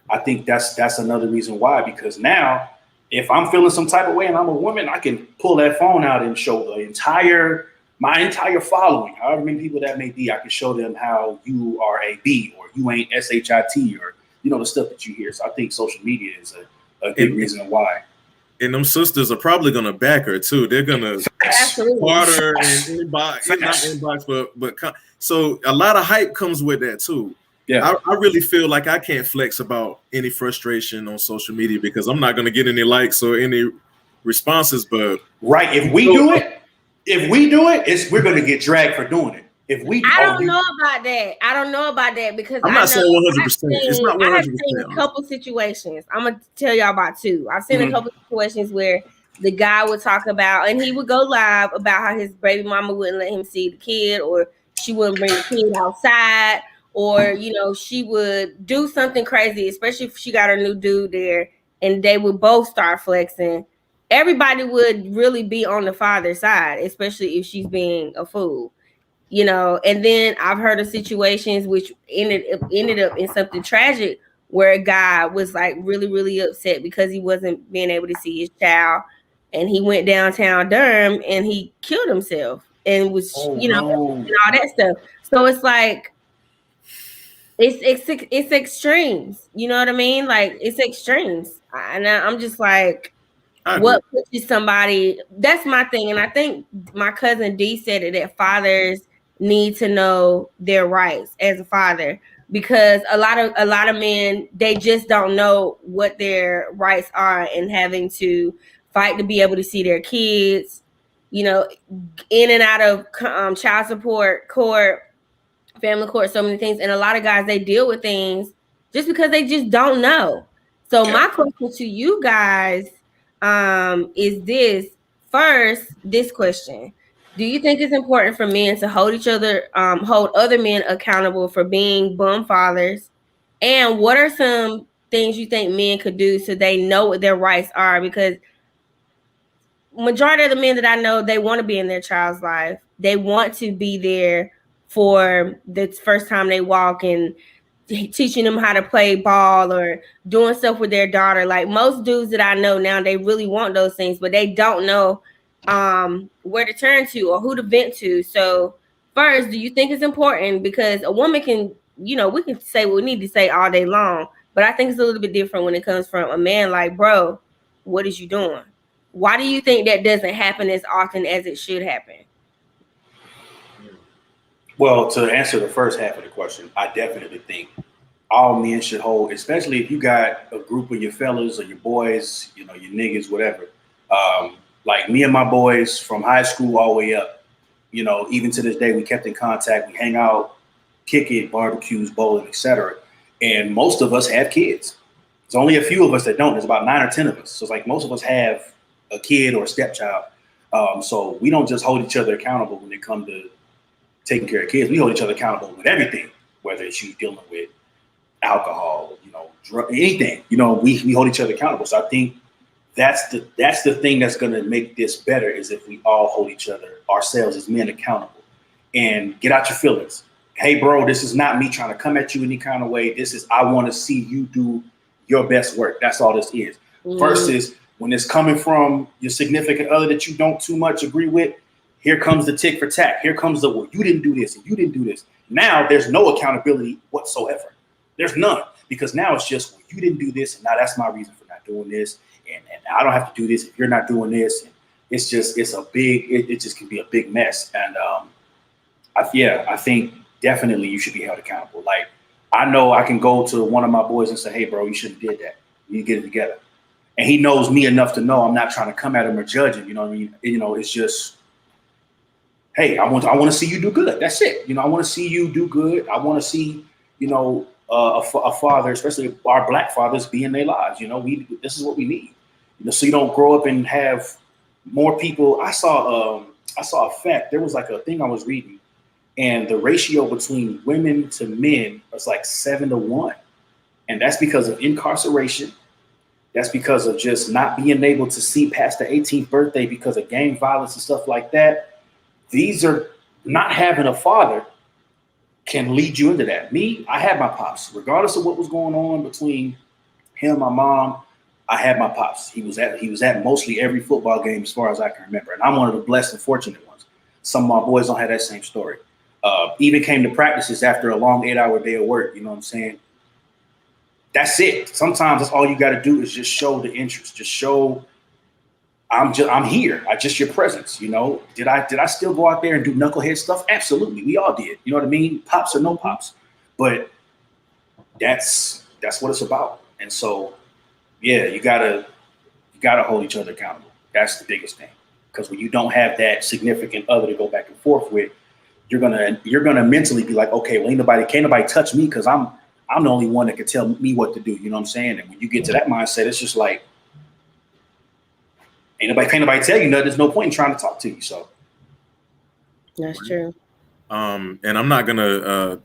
I think that's another reason why, because now if I'm feeling some type of way and I'm a woman, I can pull that phone out and show my entire following, however many people that may be. I can show them how you are a B, or you ain't SHIT, or the stuff that you hear. So I think social media is a big reason why.
And them sisters are probably gonna back her too. They're gonna support her and inbox, but so a lot of hype comes with that too. Yeah, I really feel like I can't flex about any frustration on social media because I'm not gonna get any likes or any responses. But
if we do it, we're gonna get dragged for doing it.
I don't know about that because
I'm not saying 100%. It's not 100%.
I've seen a couple situations. I'm gonna tell y'all about two. I've seen a couple situations where the guy would talk about, and he would go live about how his baby mama wouldn't let him see the kid, or she wouldn't bring the kid outside, or, you know, she would do something crazy, especially if she got her new dude there, and they would both start flexing. Everybody would really be on the father's side, especially if she's being a fool, you know. And then I've heard of situations which ended up in something tragic, where a guy was like really, really upset because he wasn't being able to see his child, and he went downtown Durham and he killed himself and was, you know, and all that stuff. So it's like it's extremes, you know what I mean? Like, it's extremes, and I'm just like, what pushes somebody? That's my thing. And I think my cousin D said it, that fathers need to know their rights as a father, because a lot of men, they just don't know what their rights are, and having to fight to be able to see their kids, you know, in and out of child support court, family court, so many things. And a lot of guys, they deal with things just because they just don't know. So my question to you guys is this question: do you think it's important for men to hold other men accountable for being bum fathers? And what are some things you think men could do so they know what their rights are? Because majority of the men that I know, they want to be in their child's life. They want to be there for the first time they walk, and teaching them how to play ball, or doing stuff with their daughter. Like, most dudes that I know now, they really want those things, but they don't know where to turn to or who to vent to. So first, do you think it's important? Because a woman can, you know, we can say what we need to say all day long, but I think it's a little bit different when it comes from a man. Like, bro, what is you doing? Why do you think that doesn't happen as often as it should happen?
Well, to answer the first half of the question, I definitely think all men should hold, especially if you got a group of your fellas or your boys, you know, your niggas, whatever. Like me and my boys from high school all the way up, you know, even to this day, we kept in contact. We hang out, kick it, barbecues, bowling, etc. And most of us have kids. There's only a few of us that don't. There's about 9 or 10 of us. So it's like most of us have a kid or a stepchild. So we don't just hold each other accountable when it comes to taking care of kids. We hold each other accountable with everything, whether it's you dealing with alcohol, you know, anything. You know, we hold each other accountable. So I think that's the thing that's going to make this better, is if we all hold each other, ourselves as men, accountable, and get out your feelings. Hey, bro, this is not me trying to come at you any kind of way. This is, I want to see you do your best work. That's all this is. Versus when it's coming from your significant other that you don't too much agree with, here comes the tick for tack. Here comes the, well, you didn't do this and you didn't do this. Now there's no accountability whatsoever. There's none, because now it's just, well, you didn't do this, and now that's my reason for not doing this. And I don't have to do this if you're not doing this. And it's just, it's a big, it just can be a big mess. And I think definitely you should be held accountable. Like, I know I can go to one of my boys and say, hey, bro, you shouldn't have did that. You need to get it together. And he knows me enough to know I'm not trying to come at him or judge him. You know what I mean? You know, it's just, hey, I want to see you do good. That's it. You know, I want to see you do good. I want to see, you know, a father, especially our Black fathers, be in their lives. You know, this is what we need. You know, so you don't grow up and have more people. I saw a fact. There was like a thing I was reading, and the ratio between women to men was like 7-1, and that's because of incarceration. That's because of just not being able to see past the 18th birthday because of gang violence and stuff like that. These are, not having a father can lead you into that. Me, I had my pops. Regardless of what was going on between him and my mom, I had my pops. He was at mostly every football game as far as I can remember. And I'm one of the blessed and fortunate ones. Some of my boys don't have that same story. Even came to practices after a long 8-hour day of work. You know what I'm saying? That's it. Sometimes that's all you got to do is just show the interest. Just show I'm here. Just your presence. You know, did I still go out there and do knucklehead stuff? Absolutely, we all did. You know what I mean? Pops or no pops, but that's what it's about. And so, yeah, you gotta hold each other accountable. That's the biggest thing, because when you don't have that significant other to go back and forth with, you're gonna mentally be like, okay, well, can't nobody touch me because I'm the only one that can tell me what to do. You know what I'm saying? And when you get to that mindset, it's just like, can't nobody tell you nothing. There's no point in trying to talk to you. So
that's true.
And I'm not gonna,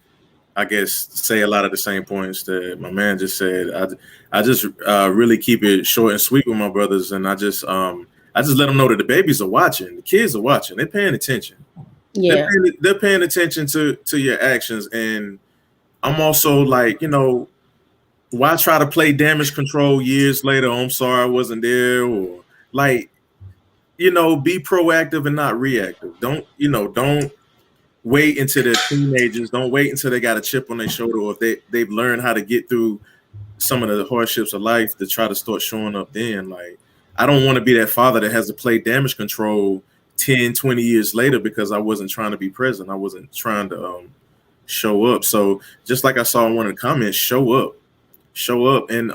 I guess, say a lot of the same points that my man just said. I just really keep it short and sweet with my brothers, and I just let them know that the babies are watching, the kids are watching, they're paying attention.
Yeah,
they're paying attention to your actions, and I'm also like, why try to play damage control years later? Oh, I'm sorry I wasn't there, or like, be proactive and not reactive. Don't wait until they're teenagers. Don't wait until they got a chip on their shoulder, or if they've learned how to get through some of the hardships of life to try to start showing up then. Like, I don't want to be that father that has to play damage control 10, 20 years later because I wasn't trying to be present. I wasn't trying to show up. So just like I saw in one of the comments, show up. And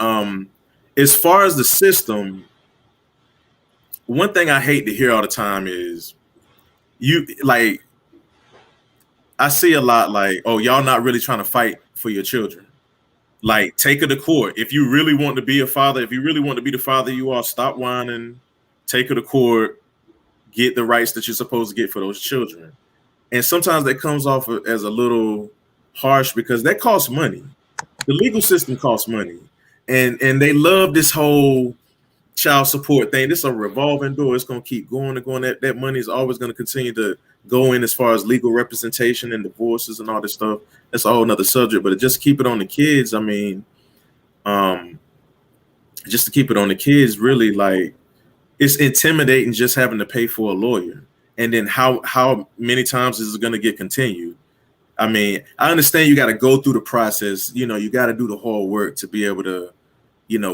as far as the system, one thing I hate to hear all the time is I see a lot like, oh, y'all not really trying to fight for your children. Like, take her to court. If you really want to be a father, if you really want to be the father you are, stop whining, take her to court, get the rights that you're supposed to get for those children. And sometimes that comes off as a little harsh because that costs money. The legal system costs money. And they love this whole child support thing. This is a revolving door. It's going to keep going and going. That money is always going to continue to go in as far as legal representation and divorces and all this stuff. That's a whole nother subject, but just keep it on the kids. I mean, just to keep it on the kids, really, like, it's intimidating just having to pay for a lawyer. And then how many times is it going to get continued? I mean, I understand you got to go through the process. You got to do the whole work to be able to,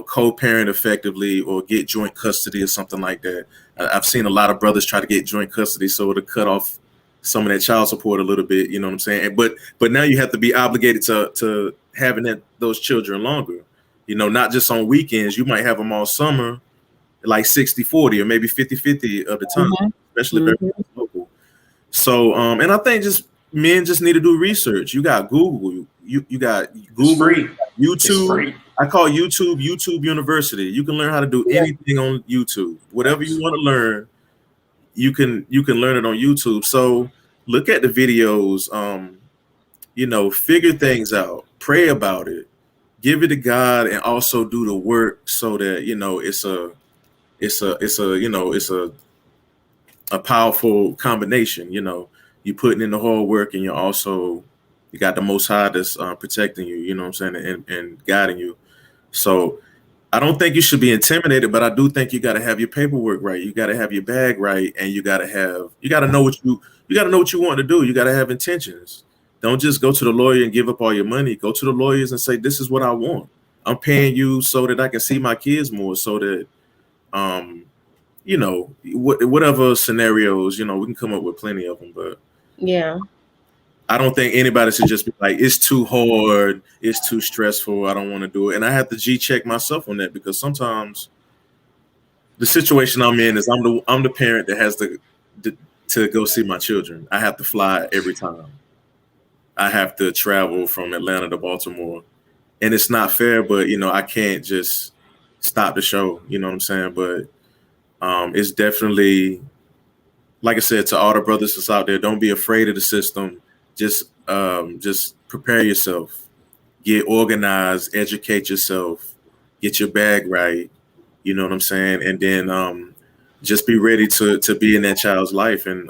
co-parent effectively or get joint custody or something like that. I've seen a lot of brothers try to get joint custody so to cut off some of that child support a little bit, you know what I'm saying? But now you have to be obligated to having those children longer, not just on weekends. You might have them all summer, like 60-40 or maybe 50-50 of the time, especially if everyone's local. So, and I think men just need to do research. You got Google, you got Google,
it's free.
YouTube.
It's free.
I call YouTube University. You can learn how to do anything on YouTube. Whatever you want to learn, you can learn it on YouTube. So look at the videos, figure things out, pray about it, give it to God, and also do the work so that it's a powerful combination. You putting in the whole work, and you got the Most High that's protecting you. You know what I'm saying, and guiding you. So I don't think you should be intimidated, but I do think you got to have your paperwork right. You got to have your bag right, and you got to know what you want to do. You got to have intentions. Don't just go to the lawyer and give up all your money. Go to the lawyers and say, "This is what I want. I'm paying you so that I can see my kids more, so that whatever scenarios, we can come up with plenty of them, but
yeah.
I don't think anybody should just be like, it's too hard, it's too stressful, I don't want to do it. And I have to G-check myself on that because sometimes the situation I'm in is I'm the parent that has to go see my children. I have to fly every time. I have to travel from Atlanta to Baltimore. And it's not fair, but I can't just stop the show, you know what I'm saying? But it's definitely, like I said, to all the brothers that's out there, don't be afraid of the system. Just prepare yourself, get organized, educate yourself, get your bag right. You know what I'm saying? And then just be ready to be in that child's life. And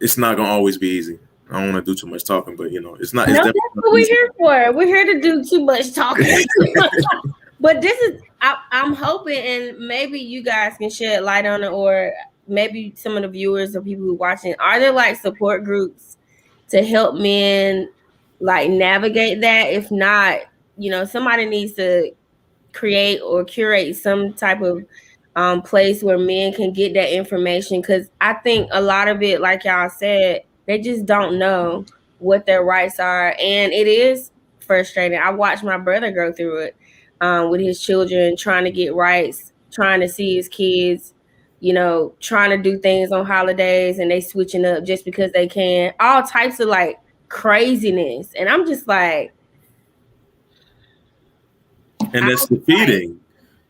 it's not gonna always be easy. I don't want to do too much talking, but it's not.
No, that's what we're here for. We're here to do too much talking. But this is, I'm hoping, and maybe you guys can shed light on it, or maybe some of the viewers or people who are watching, are there like support groups to help men like navigate that? If not, somebody needs to create or curate some type of place where men can get that information, because I think a lot of it, like y'all said, they just don't know what their rights are, and it is frustrating. I watched my brother go through it with his children, trying to get rights, trying to see his kids, trying to do things on holidays, and they switching up just because they can, all types of like craziness. And I'm just like,
And that's defeating.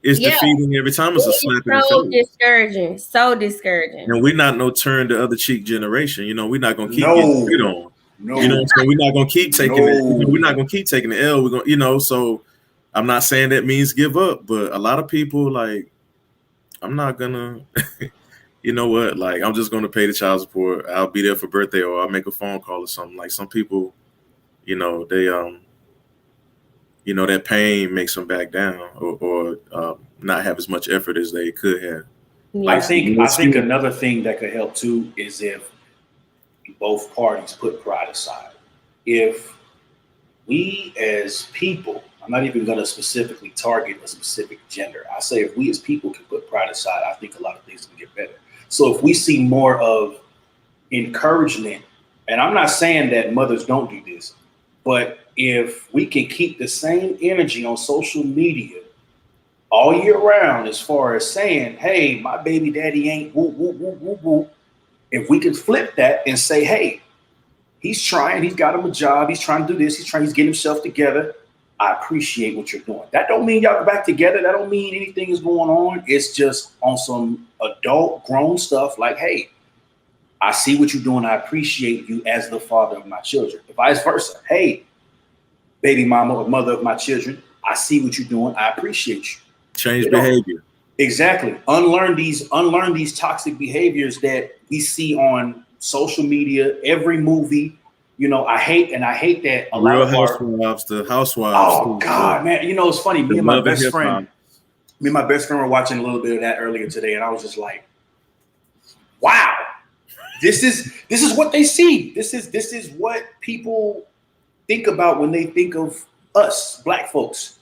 It's defeating every time. It's a slap in the face.
Discouraging. So discouraging.
And we're not no turn the other cheek generation. You know, we're not gonna keep getting spit on.
No.
You know what I'm saying? We're not gonna keep taking it. You know, we're not gonna keep taking the L. We're gonna, you know, so I'm not saying that means give up, but a lot of people like, I'm not gonna you know what, like I'm just gonna pay the child support. I'll be there for birthday or I'll make a phone call or something. Like some people, you know, they you know, that pain makes them back down or not have as much effort as they could have.
Yeah.
I think another thing that could help too is if both parties put pride aside. If we as people, I'm not even going to specifically target a specific gender. I say if we as people can put pride aside, I think a lot of things can get better. So if we see more of encouragement, and I'm not saying that mothers don't do this, but if we can keep the same energy on social media all year round, as far as saying, hey, my baby daddy ain't whoop, whoop, whoop, whoop, whoop. If we can flip that and say, hey, he's trying, he's got him a job, he's trying to do this, he's getting himself together. I appreciate what you're doing. That don't mean y'all are back together. That don't mean anything is going on. It's just on some adult grown stuff like, hey, I see what you're doing. I appreciate you as the father of my children. Vice versa. Hey, baby mama or mother of my children, I see what you're doing. I appreciate you.
Change behavior.
Exactly. Unlearn these toxic behaviors that we see on social media, every movie. You know, I hate that a lot of
housewives, the housewives.
Oh God, man. You know, it's funny. Me and my best friend were watching a little bit of that earlier today, and I was just like, wow, this is what they see. This is what people think about when they think of us, Black folks.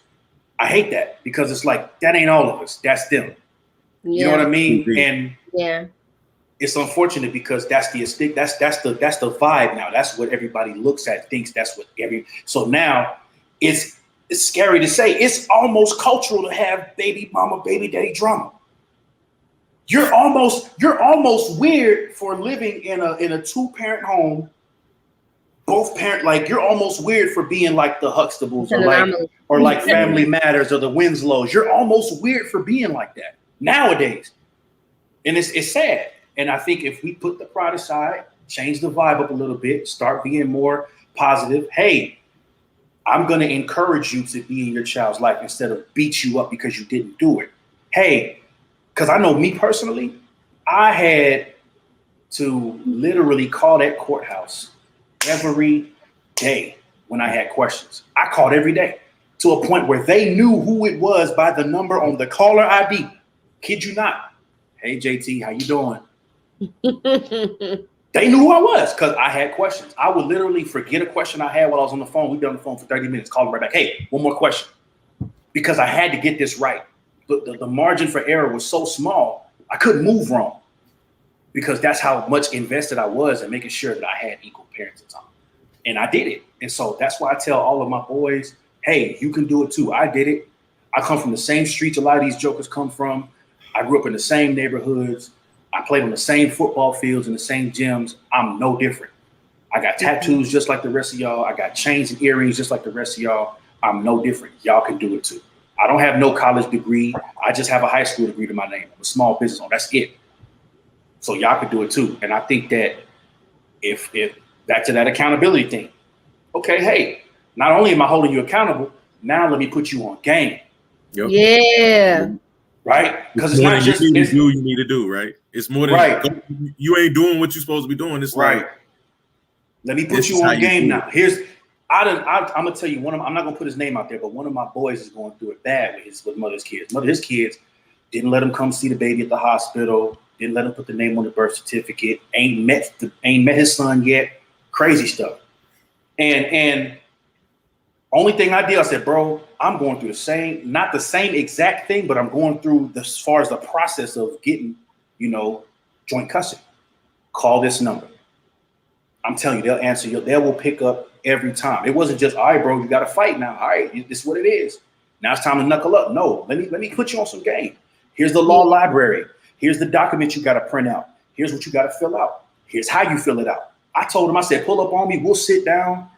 I hate that because it's like, that ain't all of us. That's them. Yeah. You know what I mean? And it's unfortunate because that's the vibe now. That's what everybody looks at, thinks that's what so now it's scary to say. It's almost cultural to have baby mama, baby daddy drama. You're almost weird for living in a 2-parent home. Both parent, like you're almost weird for being like the Huxtables or like Family Matters or the Winslows. You're almost weird for being like that nowadays. And it's sad. And I think if we put the pride aside, change the vibe up a little bit, start being more positive. Hey, I'm going to encourage you to be in your child's life instead of beat you up because you didn't do it. Hey, because I know me personally, I had to literally call that courthouse every day when I had questions. I called every day to a point where they knew who it was by the number on the caller ID. Kid you not. Hey, JT, how you doing? They knew who I was because I had questions. I would literally forget a question I had while I was on the phone. We'd be on the phone for 30 minutes, call them right back. Hey, one more question. Because I had to get this right. The margin for error was so small, I couldn't move wrong because that's how much invested I was in making sure that I had equal parenting time. And I did it. And so that's why I tell all of my boys, hey, you can do it too. I did it. I come from the same streets a lot of these jokers come from. I grew up in the same neighborhoods. I played on the same football fields and the same gyms. I'm no different. I got tattoos just like the rest of y'all. I got chains and earrings just like the rest of y'all. I'm no different. Y'all can do it too. I don't have no college degree. I just have a high school degree to my name. I'm a small business owner. That's it. So y'all can do it too. And I think that if back to that accountability thing, okay, hey, not only am I holding you accountable, now let me put you on game.
Yep.
Yeah.
Right? Because it's
more
not
than
just
you need to do, right? It's more than
right.
You ain't doing what you're supposed to be doing. It's
right.
Like,
let me put you on game now. I'm gonna tell you I'm not gonna put his name out there, but one of my boys is going through it bad with mother's kids. His kids didn't let him come see the baby at the hospital, didn't let him put the name on the birth certificate, ain't met his son yet, crazy stuff. And only thing I did, I said, bro, I'm going through not the same exact thing, but I'm going through as far as the process of getting, joint custody. Call this number. I'm telling you, they'll answer you. They will pick up every time. It wasn't just, all right, bro, you got to fight now. All right, this is what it is. Now it's time to knuckle up. No, let me put you on some game. Here's the law library. Here's the document you got to print out. Here's what you got to fill out. Here's how you fill it out. I told him, I said, pull up on me. We'll sit down,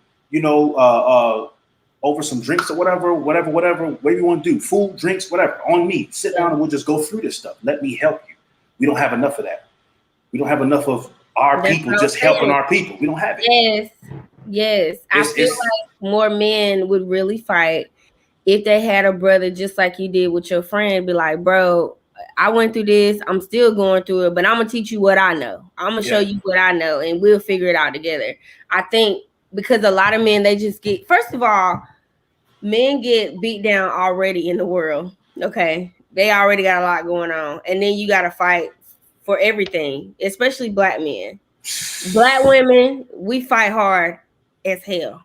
over some drinks or whatever you want to do, food, drinks, whatever, on me. Sit down and we'll just go through this stuff. Let me help you. We don't have enough of that. We don't have enough of our people just helping our people. We don't have
it. Yes. I feel like more men would really fight if they had a brother just like you did with your friend. Be like, bro, I went through this. I'm still going through it, but I'm gonna teach you what I know. I'm gonna show you what I know, and we'll figure it out together. I think because a lot of men, they just get, first of all, men get beat down already in the world. Okay. They already got a lot going on. And then you got to fight for everything, especially black men. Black women, we fight hard as hell.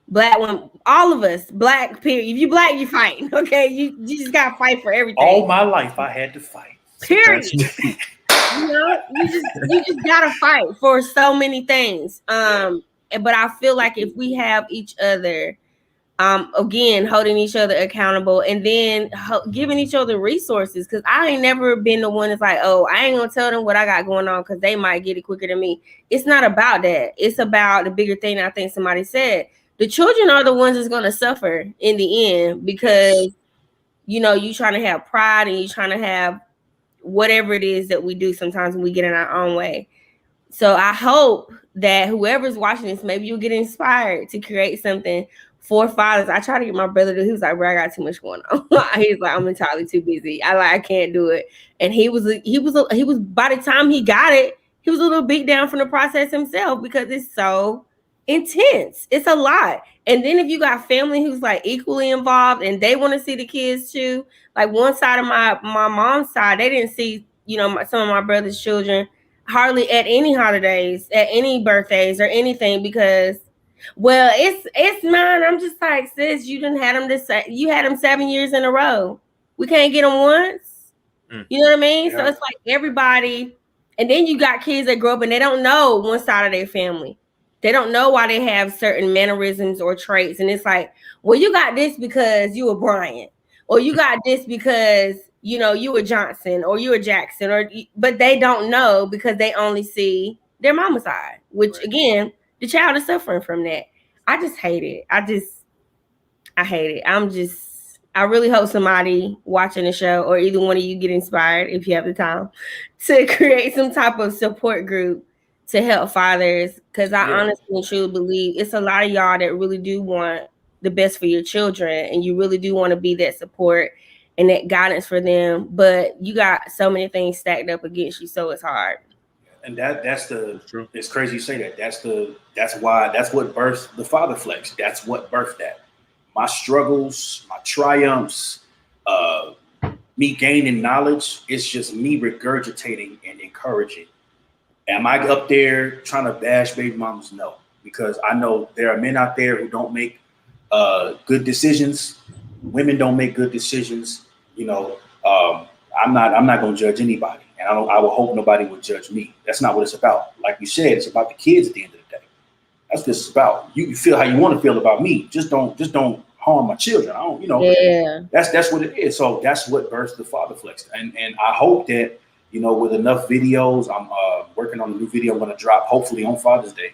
Black women, all of us, black, period. If you black, you fight. Okay. You just got to fight for everything.
All my life, I had to fight.
Period. You know, you just got to fight for so many things. But I feel like if we have each other, again, holding each other accountable, and then giving each other resources, because I ain't never been the one that's like, oh, I ain't gonna tell them what I got going on because they might get it quicker than me. It's not about that. It's about the bigger thing that I think somebody said. The children are the ones that's gonna suffer in the end because, you know, you trying to have pride and you trying to have whatever it is that we do sometimes when we get in our own way. So I hope that whoever's watching this, maybe you'll get inspired to create something for fathers. I try to get my brother to, he was like, bro, I got too much going on. He's like, I'm entirely too busy. I can't do it. And he was by the time he got it, he was a little beat down from the process himself because it's so intense. It's a lot. And then if you got family who's like equally involved and they want to see the kids too, like one side of my mom's side, they didn't see, you know, some of my brother's children hardly at any holidays, at any birthdays or anything because, well, it's mine. I'm just like, sis, you didn't have them you had them 7 years in a row. We can't get them once. You know what I mean? Yeah. So it's like everybody, and then you got kids that grow up and they don't know one side of their family. They don't know why they have certain mannerisms or traits. And it's like, well, you got this because you were Bryant, or you got this because, you know, you were Johnson or you were Jackson, but they don't know because they only see their mama's side, which again, the child is suffering from that. I just hate it. I hate it. I really hope somebody watching the show or either one of you get inspired, if you have the time, to create some type of support group to help fathers. Because I honestly and truly believe it's a lot of y'all that really do want the best for your children, and you really do want to be that support and that guidance for them. But you got so many things stacked up against you, so it's hard.
And that's it's crazy you say that. That's what birthed the Father Flex. That's what birthed that. My struggles, my triumphs, me gaining knowledge, it's just me regurgitating and encouraging. Am I up there trying to bash baby mamas? No, because I know there are men out there who don't make good decisions. Women don't make good decisions. You know, I'm not going to judge anybody. And I will hope nobody would judge me. That's not what it's about. Like you said, it's about the kids at the end of the day. That's what it's about. You feel how you want to feel about me. Just don't harm my children. I don't, you know. Yeah. That's what it is. So that's what birthed the Father Flex. And I hope that, you know, with enough videos, I'm working on a new video I'm going to drop hopefully on Father's Day.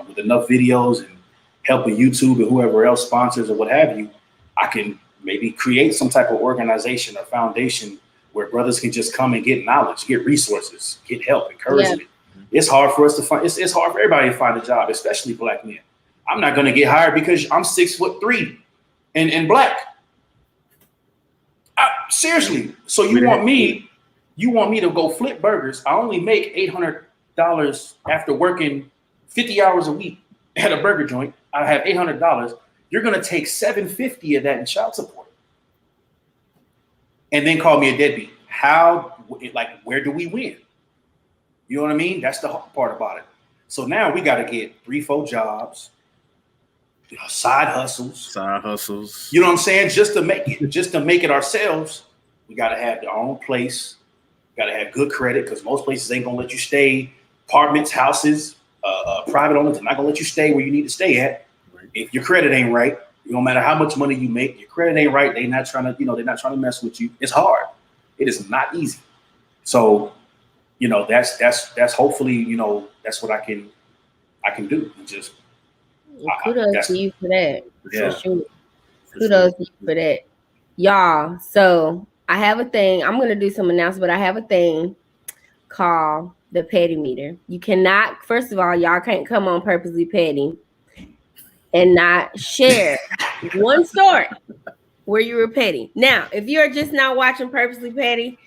With enough videos and helping YouTube and whoever else sponsors or what have you, I can maybe create some type of organization or foundation where brothers can just come and get knowledge, get resources, get help, encouragement. Yeah. It's hard for us to find, it's hard for everybody to find a job, especially black men. I'm not going to get hired because I'm 6'3" and black. Seriously. So you want me to go flip burgers. I only make $800 after working 50 hours a week at a burger joint. I have $800. You're going to take $750 of that in child support. And then call me a deadbeat. Where do we win? You know what I mean? That's the hard part about it. So now we got to get 3-4 jobs, you know, side hustles. You know what I'm saying? Just to make it ourselves, we got to have our own place. Got to have good credit because most places ain't going to let you stay. Apartments, houses, private owners are not going to let you stay where you need to stay at. Right. If your credit ain't right. No matter how much money you make, your credit ain't right. They're not trying to mess with you. It's hard. It is not easy. So, you know, that's hopefully, you know, that's what I can do. Just
kudos to you for that.
Yeah.
For sure.
Kudos to you for that. Y'all, so I have a thing. I'm going to do some announcements, but I have a thing called the petty meter. You cannot, first of all, y'all can't come on Purposely Petty and not share one story where you were petty. Now, if you're just not watching Purposely Petty,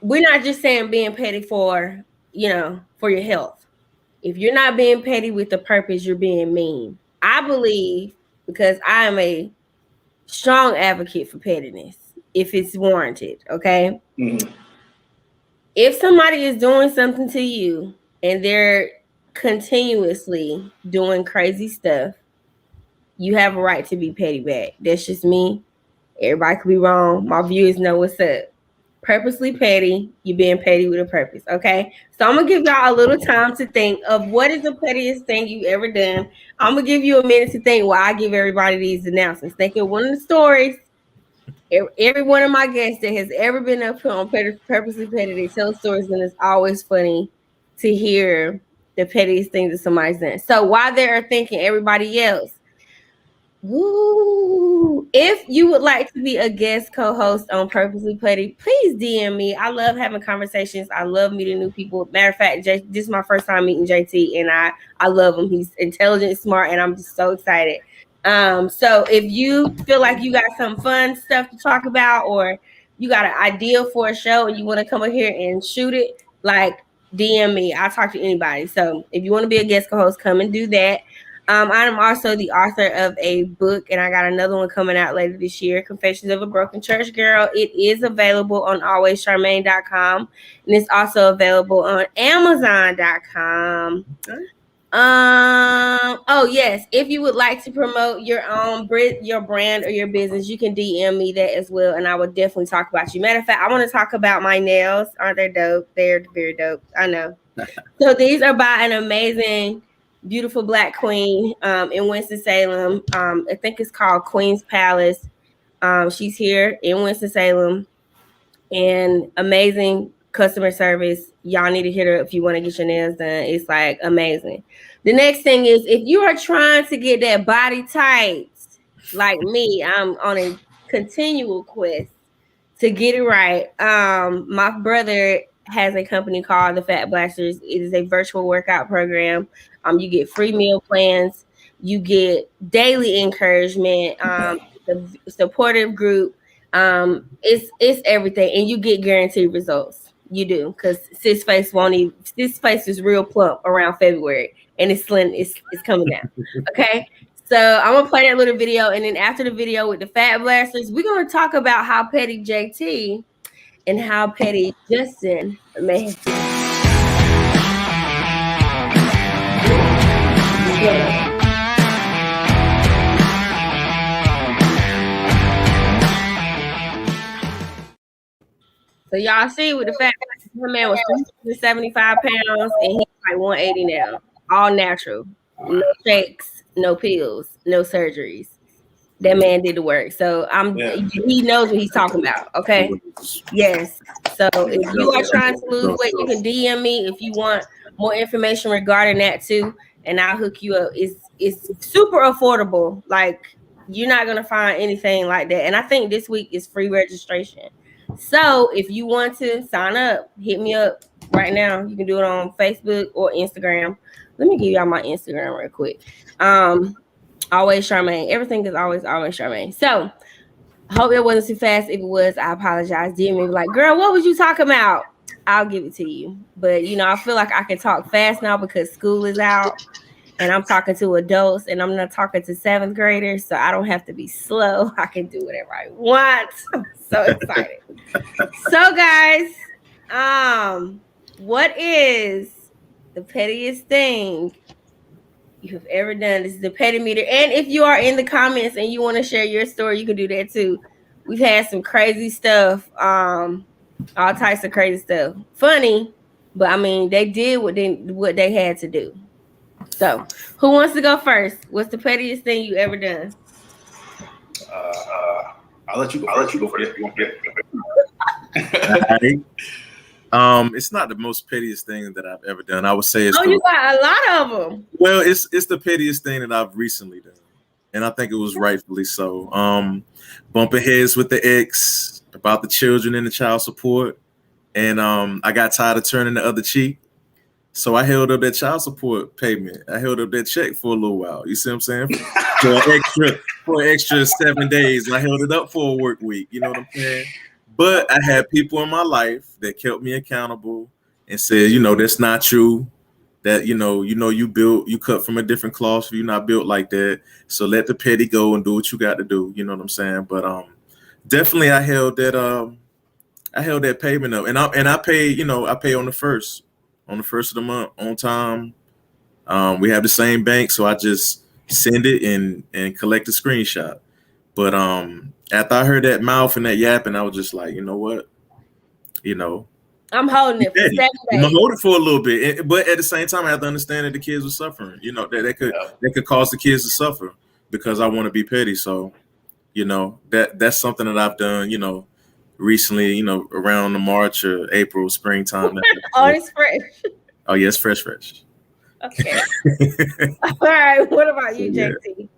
we're not just saying being petty for, for your health. If you're not being petty with the purpose, you're being mean. I believe, because I am a strong advocate for pettiness if it's warranted, okay?
Mm-hmm.
If somebody is doing something to you and they're continuously doing crazy stuff, you have a right to be petty back. That's just me. Everybody could be wrong. My viewers know what's up. Purposely petty, you being petty with a purpose, okay? So I'm gonna give y'all a little time to think of what is the pettiest thing you ever done. I'm gonna give you a minute to think while I give everybody these announcements. Think of one of the stories. Every one of my guests that has ever been up here on Purposely Petty, they tell stories, and it's always funny to hear the pettiest things that somebody's done. So while they're thinking, everybody else, woo, if you would like to be a guest co-host on Purposely Petty, please DM me. I love having conversations. I love meeting new people. Matter of fact, this is my first time meeting JT, and I love him. He's intelligent, smart, and I'm just so excited. So if you feel like you got some fun stuff to talk about, or you got an idea for a show and you want to come up here and shoot it, like, DM me. I'll talk to anybody. So if you want to be a guest co-host, come and do that. I'm also the author of a book, and I got another one coming out later this year, Confessions of a Broken Church Girl. It is available on alwayscharmaine.com, and it's also available on amazon.com. Oh yes, if you would like to promote your brand or your business, you can DM me that as well, and I would definitely talk about you. Matter of fact, I want to talk about my nails. Aren't they dope? They're very dope. I know. So these are by an amazing, beautiful Black queen in Winston-Salem. I think it's called Queen's Palace. She's here in Winston-Salem, and amazing customer service. Y'all need to hit her if you want to get your nails done. It's like amazing. The next thing is, if you are trying to get that body tight, like me, I'm on a continual quest to get it right. My brother has a company called the Fat Blasters. It is a virtual workout program. You get free meal plans. You get daily encouragement. The supportive group. It's everything, and you get guaranteed results. You do, because sis face is real plump around February, and it's slim. It's coming down. Okay. So I'm gonna play that little video, and then after the video with the Fat Blasters, we're gonna talk about how petty JT and how petty Justin may have been. So y'all see with the fact that my man was 375 pounds and he's like 180 now. All natural. No shakes, no pills, no surgeries. That man did the work. So he knows what he's talking about. Okay. Yes. So if you are trying to lose weight, you can DM me if you want more information regarding that too. And I'll hook you up. It's super affordable. Like, you're not gonna find anything like that. And I think this week is free registration. So if you want to sign up, hit me up right now. You can do it on Facebook or Instagram. Let me give y'all my Instagram real quick. Always Charmaine. Everything is always Charmaine. So hope it wasn't too fast. If it was, I apologize. DM me like, girl, what was you talking about? I'll give it to you. But I feel like I can talk fast now because school is out and I'm talking to adults and I'm not talking to 7th graders, so I don't have to be slow. I can do whatever I want. I'm so excited. So guys, what is the pettiest thing you have ever done? This is the petty meter. And if you are in the comments and you want to share your story, you can do that too. We've had some crazy stuff, all types of crazy stuff. Funny, but I mean, they did what they had to do. So, who wants to go first? What's the pettiest thing you ever done?
I'll let you go first.
It's not the most pettiest thing that I've ever done. I would say it's
you got a lot of them.
Well, it's the pettiest thing that I've recently done. and I think it was rightfully so. Bumping heads with the ex about the children and the child support, and I got tired of turning the other cheek, so I held up that child support payment. I held up that check for a little while. You see what I'm saying? For an extra 7 days, I held it up for a work week. You know what I'm saying? But I had people in my life that kept me accountable and said, that's not true. That you cut from a different cloth. You're not built like that. So let the petty go and do what you got to do. You know what I'm saying? But definitely I held that payment up, and I pay I pay on the first of the month on time. We have the same bank, so I just send it and collect a screenshot. But after I heard that mouth and that yapping, I was just like, you know what,
I'm holding it for 7 days.
I'm gonna hold it for a little bit, but at the same time, I have to understand that the kids were suffering. That could cause the kids to suffer because I want to be petty. So, that's something that I've done. Recently, around the March or April, springtime.
Oh, it's fresh.
Oh yeah, it's fresh.
Okay. All right. What about you, JT?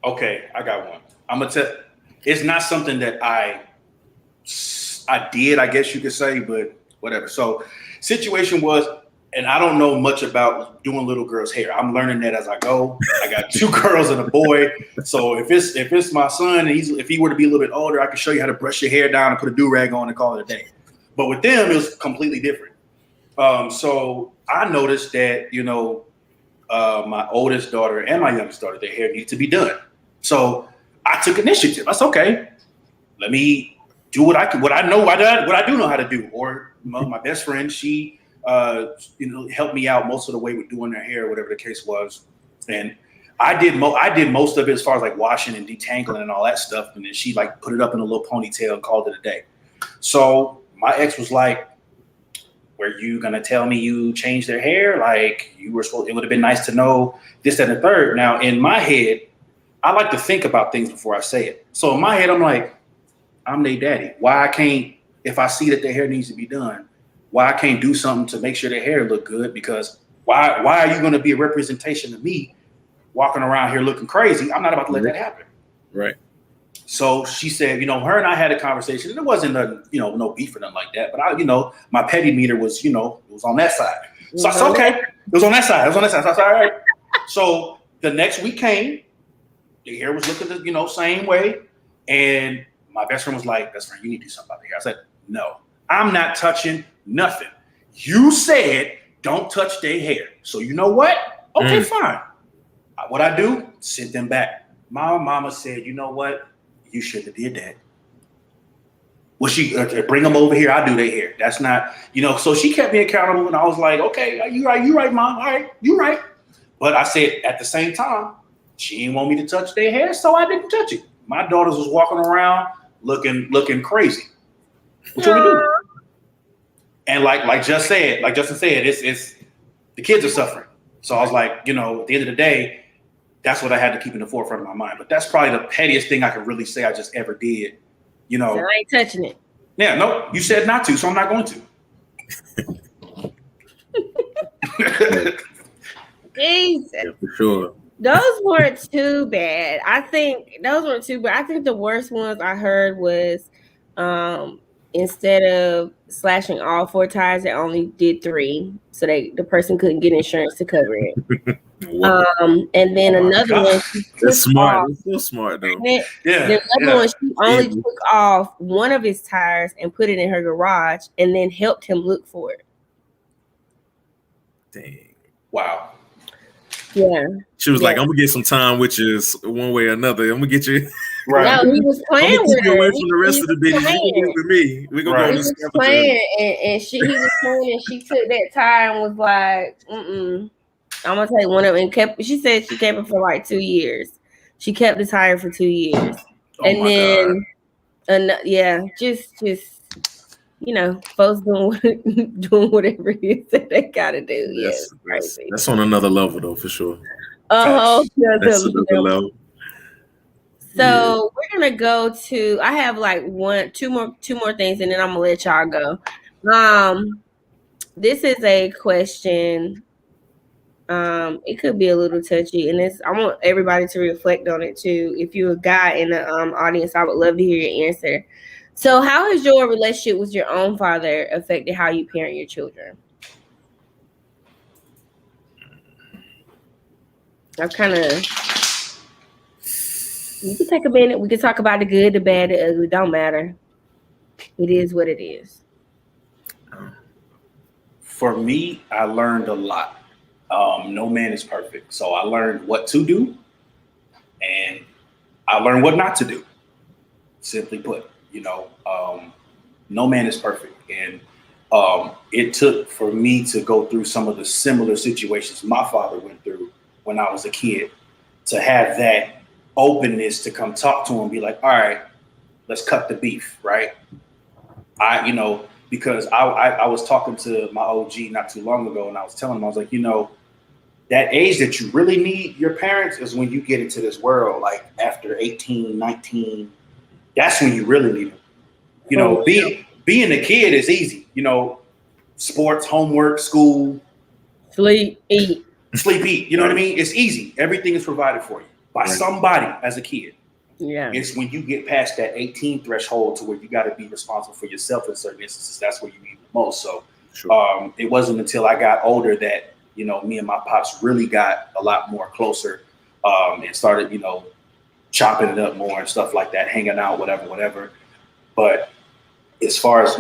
Okay, I got one. I'm gonna tell. It's not something that I did, I guess you could say, but whatever. So, situation was, and I don't know much about doing little girls' hair. I'm learning that as I go. I got 2 girls and a boy. So if it's my son, and if he were to be a little bit older, I can show you how to brush your hair down and put a do-rag on and call it a day. But with them, it was completely different. So I noticed that, my oldest daughter and my youngest daughter, their hair needed to be done. So I took initiative. I said, okay, let me do what I do know how to do. Or my best friend, she helped me out most of the way with doing their hair, whatever the case was. And I did most of it as far as like washing and detangling and all that stuff. And then she like put it up in a little ponytail and called it a day. So my ex was like, were you going to tell me you changed their hair? Like you were supposed, it would have been nice to know this, that, and the third. Now in my head, I like to think about things before I say it. So in my head, I'm like, I'm their daddy. Why I can't, if I see that their hair needs to be done, why I can't do something to make sure their hair look good? Because why are you going to be a representation of me walking around here looking crazy? I'm not about to let that happen.
Right.
So she said, her and I had a conversation. And it wasn't no beef or nothing like that. But my petty meter was, it was on that side. So I said, okay, it was on that side. So I said, all right. So the next week came, the hair was looking the, same way. And my best friend was like, best friend, you need to do something about the hair. I said, no, I'm not touching nothing. You said don't touch their hair. So you know what? Okay, fine. What I do, send them back. My mama said, you know what? You shouldn't have did that. Well, she bring them over here. I do their hair. That's not, so she kept me accountable. And I was like, okay, you right, mom. All right, you right. But I said at the same time, she didn't want me to touch their hair, so I didn't touch it. My daughters was walking around looking crazy. What you gonna do? And like Justin said, it's the kids are suffering. So I was like, at the end of the day, that's what I had to keep in the forefront of my mind. But that's probably the pettiest thing I could really say I just ever did.
So I ain't touching it.
Yeah, no, you said not to, so I'm not going to.
Jesus.
Yeah, for sure.
Those weren't too bad. I think the worst ones I heard was instead of slashing all 4 tires, they only did 3. So the person couldn't get insurance to cover it. And then another one.
That's smart. That's so smart though.
The other one, she only took off one of his tires and put it in her garage and then helped him look for it.
Dang.
Wow.
Yeah.
She was like, I'm gonna get some time with you one way or another. I'm gonna get you.
Right. No, he was playing with her.
Away from the rest of the business. With me. We're gonna go on this.
He was playing, and he was playing, and she took that tire and was like, I'm gonna take one of them. And she said she kept it for like 2 years. She kept the tire for 2 years. And then just folks doing whatever it is that they gotta do. Yes, crazy.
That's on another level though, for sure.
That's
another level.
So we're gonna go to. I have like two more things, and then I'm gonna let y'all go. This is a question it could be a little touchy, and I want everybody to reflect on it too. If you're a guy in the audience, I would love to hear your answer. So, how has your relationship with your own father affected how you parent your children? I kind of. You can take a minute. We can talk about the good, the bad, the ugly. Don't matter. It is what it is.
For me, I learned a lot. No man is perfect. So I learned what to do and I learned what not to do. Simply put, no man is perfect. And it took for me to go through some of the similar situations my father went through when I was a kid, to have that openness to come talk to him and be like, all right, let's cut the beef, right? Because I was talking to my OG not too long ago, and I was telling him, I was like, that age that you really need your parents is when you get into this world, like after 18, 19, that's when you really need them. Being a kid is easy, sports, homework, school.
Sleep, eat.
You know what I mean? It's easy. Everything is provided for you by somebody as a kid.
Yeah.
It's when you get past that 18 threshold to where you got to be responsible for yourself in certain instances. That's where you need the most. So it wasn't until I got older that, me and my pops really got a lot more closer and started, chopping it up more and stuff like that, hanging out, whatever. But as far as,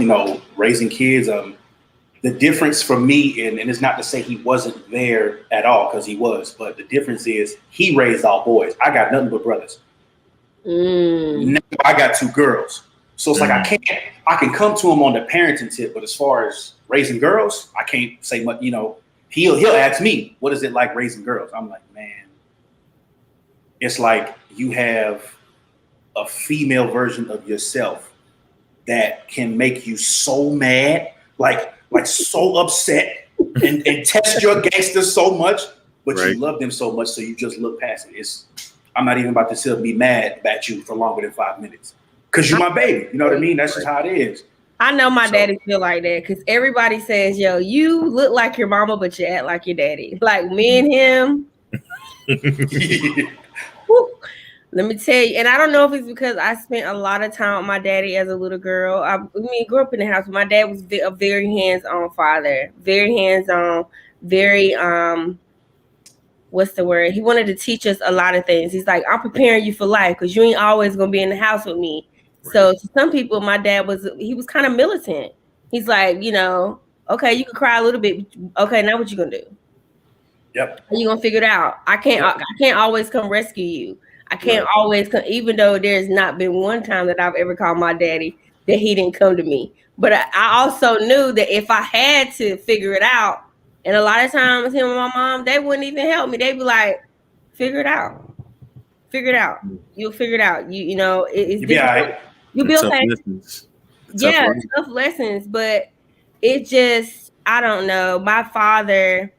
raising kids, the difference for me, and it's not to say he wasn't there at all, because he was, but the difference is he raised all boys. I got nothing but brothers. Now I got 2 girls. So it's like I can come to him on the parenting tip, but as far as raising girls, I can't say much. He'll ask me, what is it like raising girls? I'm like, man, it's like you have a female version of yourself that can make you so mad, like so upset and test your gangsters so much, but you love them so much, so you just look past it. I'm not even about to sit and be mad at you for longer than 5 minutes because you're my baby. You know what I mean? That's just how it is.
I know my daddy feel like that because everybody says, yo, you look like your mama, but you act like your daddy. Like me and him. Whew, let me tell you. And I don't know if it's because I spent a lot of time with my daddy as a little girl. I grew up in the house. My dad was a very hands-on father, very hands-on, very, what's the word? He wanted to teach us a lot of things. He's like, I'm preparing you for life because you ain't always going to be in the house with me. So to some people, my dad was kind of militant. He's like, okay, you can cry a little bit. Okay, now what you gonna do?
Yep.
How you gonna figure it out? I can't always come rescue you. I can't always come, even though there's not been one time that I've ever called my daddy that he didn't come to me. But I also knew that if I had to figure it out, and a lot of times him and my mom, they wouldn't even help me. They'd be like, figure it out. Figure it out. You'll figure it out. It's difficult. You build tough lessons, but it just, I don't know. My father,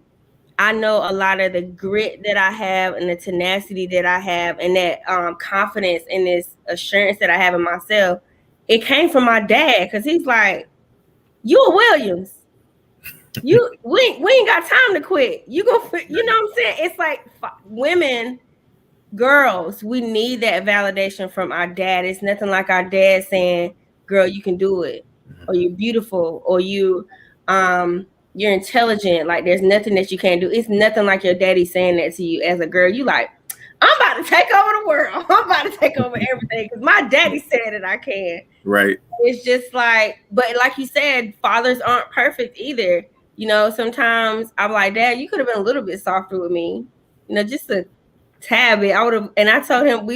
I know a lot of the grit that I have and the tenacity that I have and that confidence and this assurance that I have in myself. It came from my dad because he's like, you a Williams. We ain't got time to quit. You know what I'm saying? It's like women, girls, we need that validation from our dad. It's nothing like our dad saying, girl, you can do it, or you're beautiful, or you're intelligent. Like there's nothing that you can't do. It's nothing like your daddy saying that to you as a girl. You like, I'm about to take over the world. I'm about to take over everything because my daddy said it. I can.
Right.
It's just like, but like you said, fathers aren't perfect either. Sometimes I'm like, Dad, you could have been a little bit softer with me. Just a tad bit. I would have, and I told him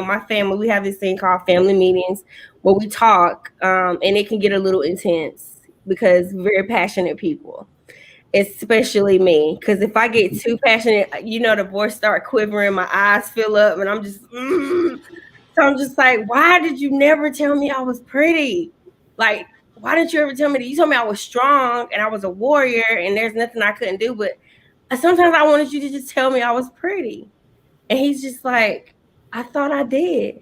my family, we have this thing called family meetings where we talk, and it can get a little intense because we're very passionate people, especially me. Because if I get too passionate, the voice start quivering, my eyes fill up, and I'm just, so I'm just like, why did you never tell me I was pretty? Like, why didn't you ever tell me that? You told me I was strong and I was a warrior and there's nothing I couldn't do, but sometimes I wanted you to just tell me I was pretty. And he's just like, I thought I did.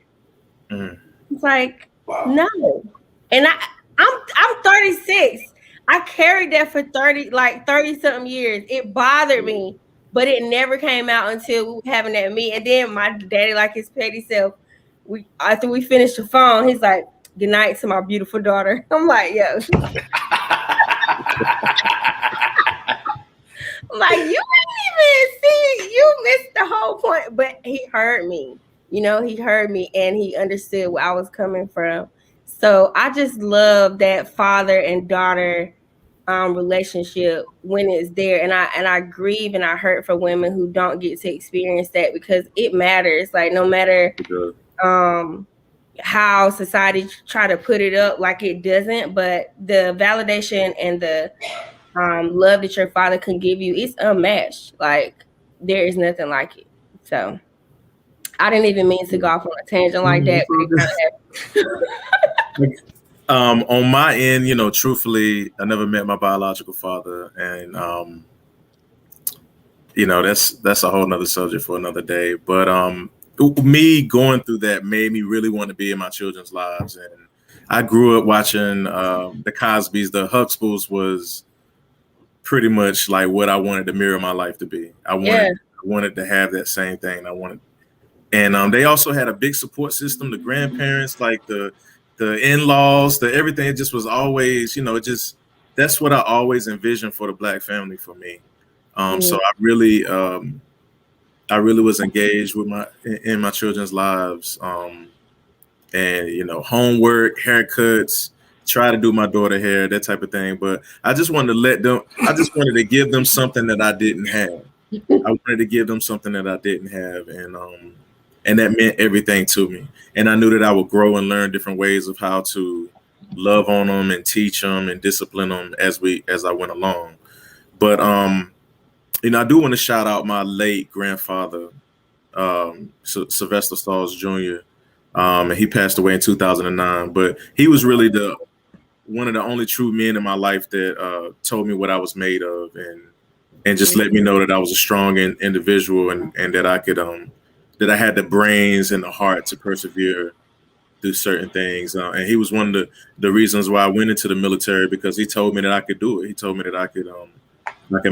It's like, no. And I'm 36. I carried that for 30 something years. It bothered me but it never came out until we were having that meet. And then my daddy, like his petty self, after we finished the phone, he's like, "Good night to my beautiful daughter." I'm like, yo. Like, you didn't even see, you missed the whole point. But he heard me, he heard me and he understood where I was coming from. So I just love that father and daughter relationship when it's there. And I grieve and I hurt for women who don't get to experience that, because it matters. Like, no matter how society try to put it up like it doesn't, but the validation and the love that your father can give you is unmatched. Like, there is nothing like it. So I didn't even mean to go off on a tangent like that, but it kind of
on my end, truthfully, I never met my biological father, and that's a whole nother subject for another day. But me going through that made me really want to be in my children's lives, and I grew up watching the Cosbys. The Huxtables was pretty much like what I wanted to mirror my life to be. I wanted to have that same thing. And they also had a big support system. The grandparents, like the in-laws, the everything. It just was always, that's what I always envisioned for the Black family for me. So I really was engaged with in my children's lives, and homework, haircuts, try to do my daughter hair, that type of thing. But I just wanted to give them something that I didn't have. I wanted to give them something that I didn't have, and that meant everything to me. And I knew that I would grow and learn different ways of how to love on them and teach them and discipline them as I went along. But I do want to shout out my late grandfather, Sylvester Stalls Jr. And he passed away in 2009. But he was really one of the only true men in my life that told me what I was made of, and just let me know that I was a strong individual, and that I could that I had the brains and the heart to persevere through certain things. And he was one of the reasons why I went into the military, because he told me that I could do it. He told me that I could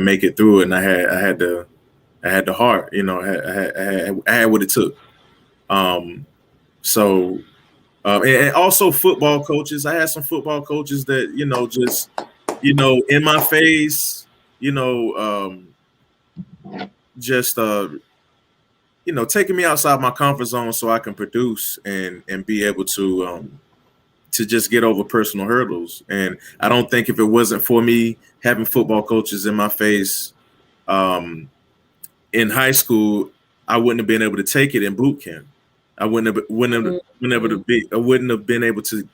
make it through it, and I had the heart. I had what it took. And also football coaches. I had some football coaches that just in my face, just taking me outside my comfort zone so I can produce and be able to just get over personal hurdles. And I don't think if it wasn't for me having football coaches in my face in high school, I wouldn't have been able to take it in boot camp. I wouldn't have been able to,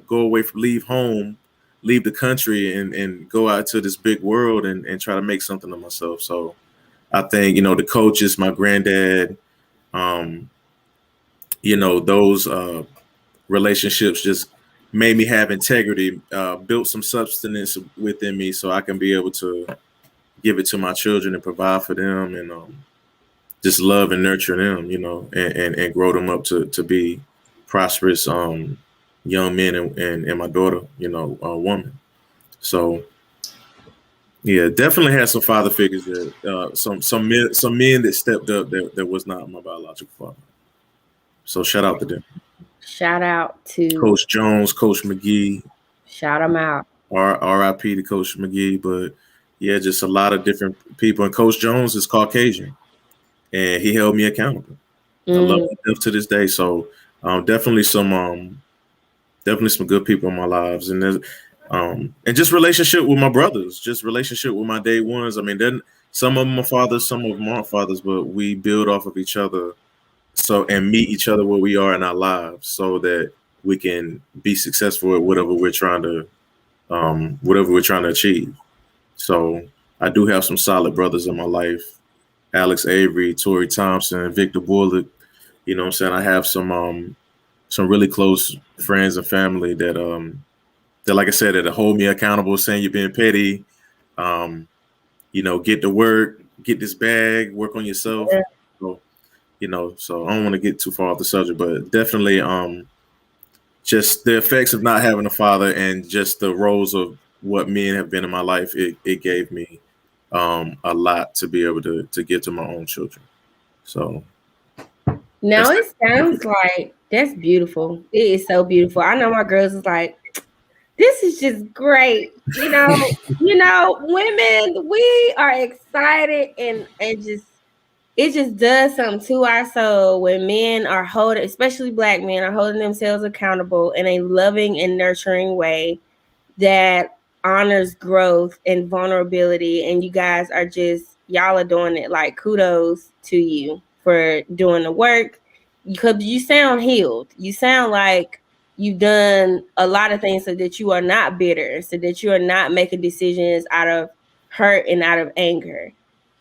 go away leave home, leave the country and go out to this big world and try to make something of myself. So I think, the coaches, my granddad, those relationships just made me have integrity, built some substance within me so I can be able to give it to my children and provide for them, and just love and nurture them, and grow them up to be prosperous young men and my daughter, a woman. So yeah, definitely had some father figures that some men that stepped up that was not my biological father. So shout out to them.
Shout out to
Coach Jones, Coach McGee.
Shout them out.
R.I.P. to Coach McGee. But yeah, just a lot of different people. And Coach Jones is Caucasian, and he held me accountable. I love him to this day. So definitely some good people in my lives, and there's and just relationship with my brothers, just relationship with my day ones. I mean, then some of them are fathers, some of them aren't fathers, but we build off of each other, and meet each other where we are in our lives, so that we can be successful at whatever we're trying to achieve. So I do have some solid brothers in my life: Alex Avery, Torrey Thompson, Victor Bullock. You know what I'm saying? I have some really close friends and family that like I said, that hold me accountable, saying you're being petty. Get to work, get this bag, work on yourself.
Yeah.
So I don't want to get too far off the subject, but definitely just the effects of not having a father, and just the roles of what men have been in my life, it gave me a lot to be able to give to my own children. So
now it sounds like that's beautiful. It is so beautiful. I know my girls is like, this is just great. Women, we are excited and just it just does something to our soul when men are holding, especially Black men, are holding themselves accountable in a loving and nurturing way that honors growth and vulnerability. And you guys are just, y'all are doing it. Like, kudos to you for doing the work, because you sound healed. You sound like you've done a lot of things so that you are not bitter, so that you are not making decisions out of hurt and out of anger.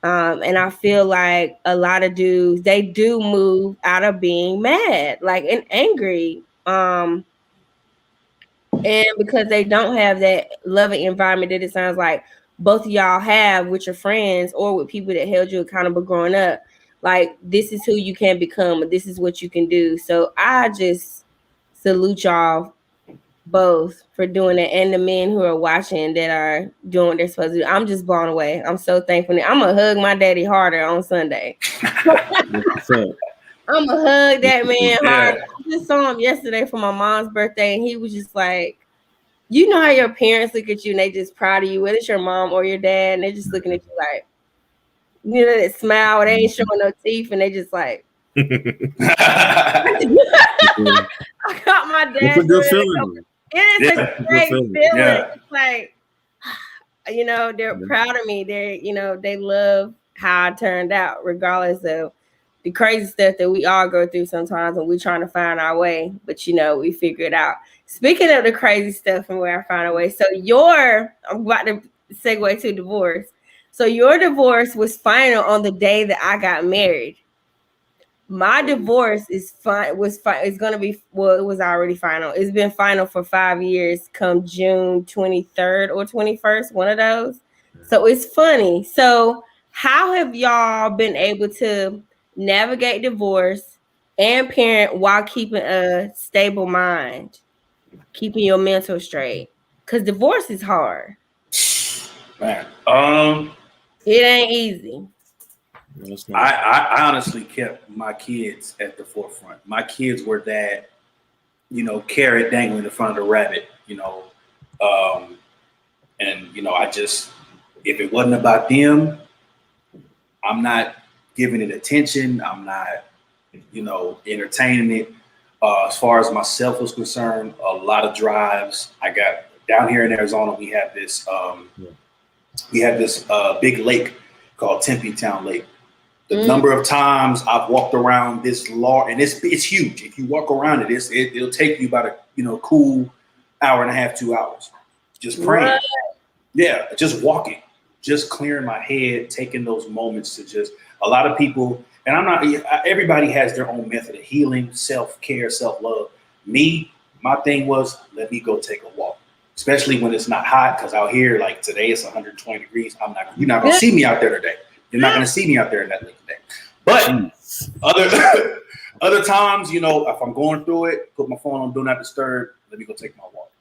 And I feel like a lot of dudes, they do move out of being mad, like, and angry. And because they don't have that loving environment that it sounds like both of y'all have with your friends or with people that held you accountable growing up, like, this is who you can become, or this is what you can do. So I just salute y'all both for doing it, and the men who are watching that are doing what they're supposed to do. I'm just blown away. I'm so thankful. I'm gonna hug my daddy harder on Sunday. I'm gonna hug that man hard. I just saw him yesterday for my mom's birthday, and he was just like, you know how your parents look at you and they just proud of you, whether it's your mom or your dad, and they're just looking at you like, you know, that smile, they ain't showing no teeth, and they just like, I got my dad.
It's a good feeling.
It is a great feeling.
Yeah.
It's like, you know, they're proud of me. They love how I turned out, regardless of the crazy stuff that we all go through sometimes when we're trying to find our way. But, we figure it out. Speaking of the crazy stuff and where I find a way. So I'm about to segue to divorce. So your divorce was final on the day that I got married. My divorce is it's going to be, well, it was already final. It's been final for 5 years, come June 23rd or 21st, one of those. So it's funny. So how have y'all been able to navigate divorce and parent while keeping a stable mind, keeping your mental straight? Because divorce is hard.
Man,
it ain't easy.
I honestly kept my kids at the forefront. My kids were that, carrot dangling in front of the rabbit, and I just, if it wasn't about them, I'm not giving it attention. I'm not, entertaining it. As far as myself was concerned, a lot of drives. I got down here in Arizona. We have this big lake called Tempe Town Lake. The number of times I've walked around this large, and it's huge. If you walk around it, it'll take you about a cool hour and a half, 2 hours, just praying. What? Yeah, just walking, just clearing my head, taking those moments to just. A lot of people, and everybody has their own method of healing, self-care, self-love. Me, my thing was, let me go take a walk, especially when it's not hot, because out here, like today, it's 120 degrees. You're not gonna see me out there today. You're not going to see me out there in that lake today. But other times, if I'm going through it, put my phone on Do Not Disturb, let me go take my walk.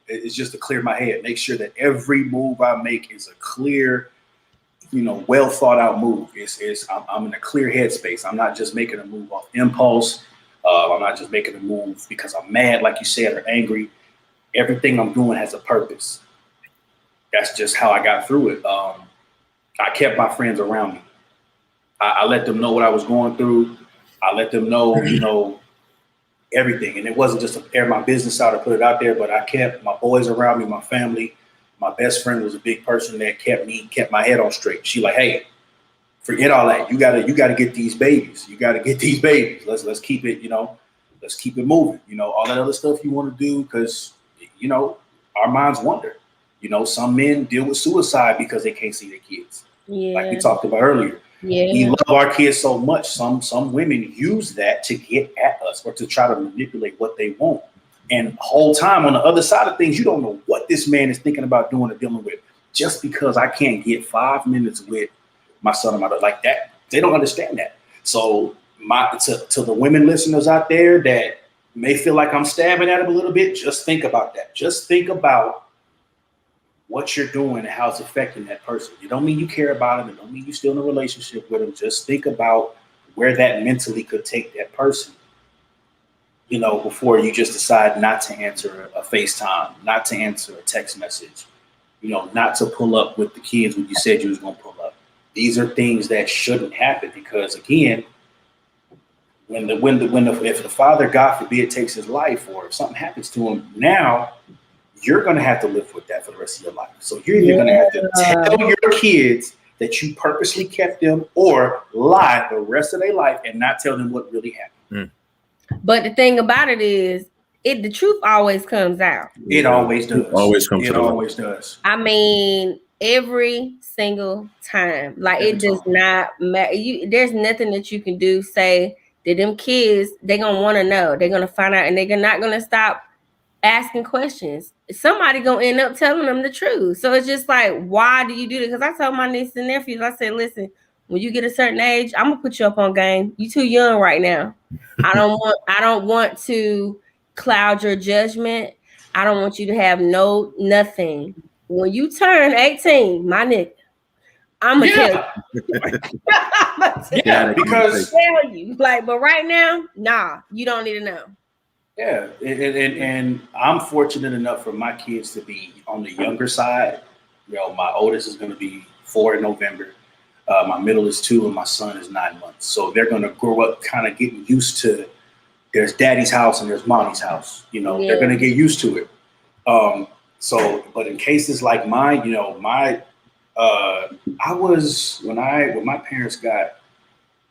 It's just to clear my head, make sure that every move I make is a clear, well thought out move. I'm in a clear headspace. I'm not just making a move off impulse. I'm not just making a move because I'm mad, like you said, or angry. Everything I'm doing has a purpose. That's just how I got through it. I kept my friends around me. I let them know what I was going through. I let them know, everything. And it wasn't just to air my business out or put it out there, but I kept my boys around me, my family. My best friend was a big person that kept my head on straight. She like, hey, forget all that. You gotta get these babies. You gotta get these babies. Let's keep it, let's keep it moving. All that other stuff you want to do, because, our minds wander. Some men deal with suicide because they can't see their kids. Yeah. Like we talked about earlier. Yeah. We love our kids so much. Some women use that to get at us or to try to manipulate what they want. And the whole time on the other side of things, you don't know what this man is thinking about doing or dealing with. Just because I can't get 5 minutes with my son or my daughter like that, they don't understand that. So to the women listeners out there that may feel like I'm stabbing at them a little bit, just think about that. Just think about what you're doing and how it's affecting that person. It don't mean you care about them. It don't mean you're still in a relationship with them. Just think about where that mentally could take that person, you know, before you just decide not to answer a FaceTime, not to answer a text message, you know, not to pull up with the kids when you said you was going to pull up. These are things that shouldn't happen because, again, if the father, God forbid, takes his life or if something happens to him, now you're going to have to live with that for the rest of your life. So you're either going to have to tell your kids that you purposely kept them or lie the rest of their life and not tell them what really happened.
But the thing about it is, the truth always comes out.
It always does.
It always comes.
It always does.
I mean, every single time. Like every it does not matter. There's nothing that you can do. Say that them kids, they're gonna want to know. They're gonna find out, and they're not gonna stop asking questions. Somebody gonna end up telling them the truth. So it's just like, why do you do that? Because I told my nieces and nephews, I said, listen, when you get a certain age, I'm gonna put you up on game. You too young right now. I don't want to cloud your judgment. I don't want you to have nothing. When you turn 18, my nigga, I'm gonna tell you.
Because
tell you. Like, but right now, nah, you don't need to know.
Yeah, and I'm fortunate enough for my kids to be on the younger side. You know, my oldest is going to be 4 in November. My middle is 2, and my son is 9 months. So they're going to grow up kind of getting used to there's daddy's house and there's mommy's house. You know, they're going to get used to it. But in cases like mine, you know,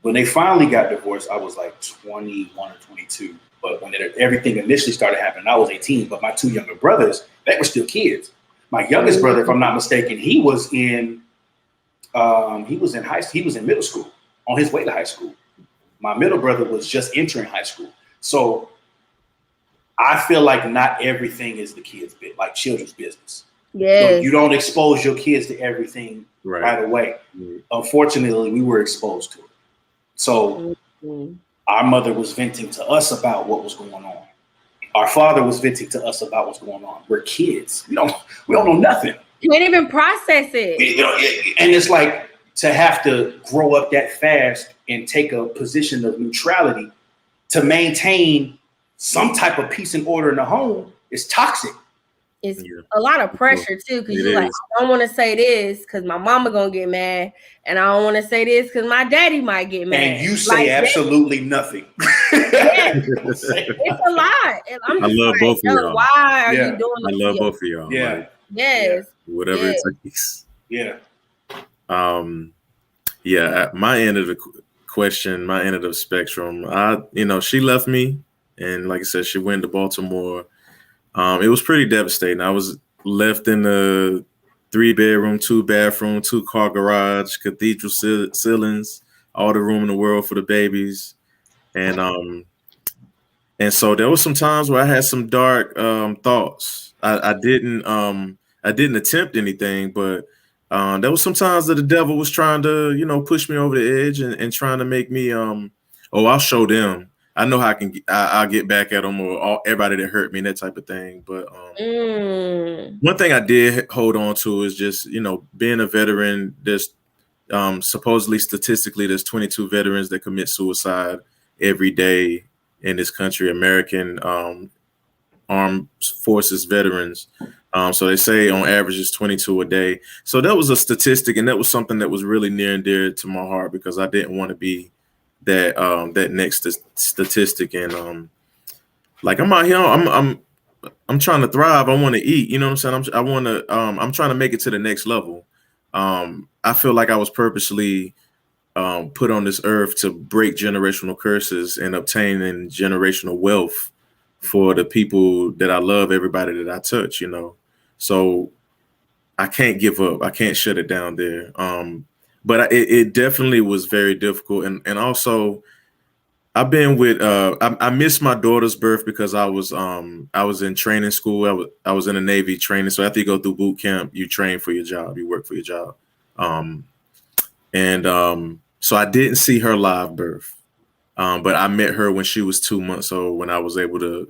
when they finally got divorced, I was like 21 or 22. But when everything initially started happening, I was 18. But my 2 younger brothers, they were still kids. My youngest brother, if I'm not mistaken, he was in middle school, on his way to high school. My middle brother was just entering high school. So I feel like not everything is the kids' bit, like children's business.
Yeah,
you don't expose your kids to everything right away. Mm-hmm. Unfortunately, we were exposed to it. So our mother was venting to us about what was going on. Our father was venting to us about what's going on. We're kids. We don't know nothing.
You can't even process it.
And it's like to have to grow up that fast and take a position of neutrality to maintain some type of peace and order in the home is toxic.
It's a lot of pressure too, because you're like, I don't want to say this because my mama gonna get mad, and I don't want to say this because my daddy might get mad.
And you say absolutely nothing.
It's a lot.
I love both of y'all.
Why are you doing this?
I love both of y'all.
Yeah.
Like,
yes.
Whatever it takes.
Yeah.
At my end of the question, my end of the spectrum, she left me, and like I said, she went to Baltimore. It was pretty devastating. I was left in a 3-bedroom, 2-bathroom, 2-car garage, cathedral ceilings, all the room in the world for the babies. And so there was some times where I had some dark thoughts. I didn't attempt anything, but there was some times that the devil was trying to, push me over the edge and trying to make me, I'll show them. I know how I'll get back at them or everybody that hurt me and that type of thing. But one thing I did hold on to is just, being a veteran. There's supposedly statistically, there's 22 veterans that commit suicide every day in this country, American armed forces veterans. So they say on average it's 22 a day. So that was a statistic, and that was something that was really near and dear to my heart because I didn't want to be that next statistic. And like I'm out here, I'm trying to thrive. I want to eat. You know what I'm saying? I'm trying to make it to the next level. I feel like I was purposely put on this earth to break generational curses and obtaining generational wealth for the people that I love, everybody that I touch. So I can't give up. I can't shut it down there. But it definitely was very difficult. And also I've been with, I missed my daughter's birth because I was in training school. I was in the Navy training. So after you go through boot camp, you train for your job, you work for your job. So I didn't see her live birth. But I met her when she was 2 months old, when I was able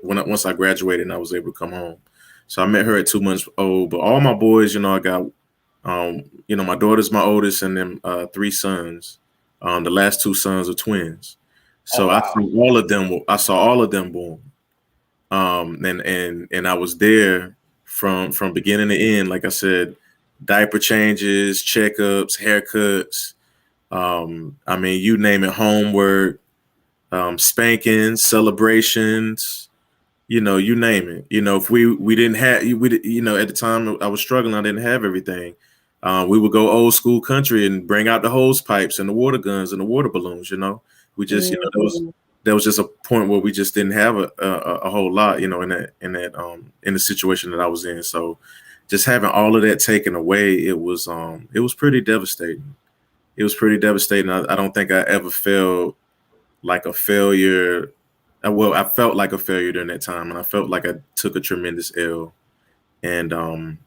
once I graduated and I was able to come home. So I met her at 2 months old. But all my boys, I got, my daughter's my oldest, and then 3 sons. The last 2 sons are twins. So I saw all of them. I saw all of them born. And I was there from beginning to end. Like I said, diaper changes, checkups, haircuts. I mean, you name it, homework, spankings, celebrations. You name it. If we didn't have at the time I was struggling, I didn't have everything. We would go old school country and bring out the hose pipes and the water guns and the water balloons. We just there was just a point where we just didn't have a whole lot, in the situation that I was in. So just having all of that taken away, it was pretty devastating. It was pretty devastating. I don't think I ever felt like a failure. Well, I felt like a failure during that time, and I felt like I took a tremendous L. And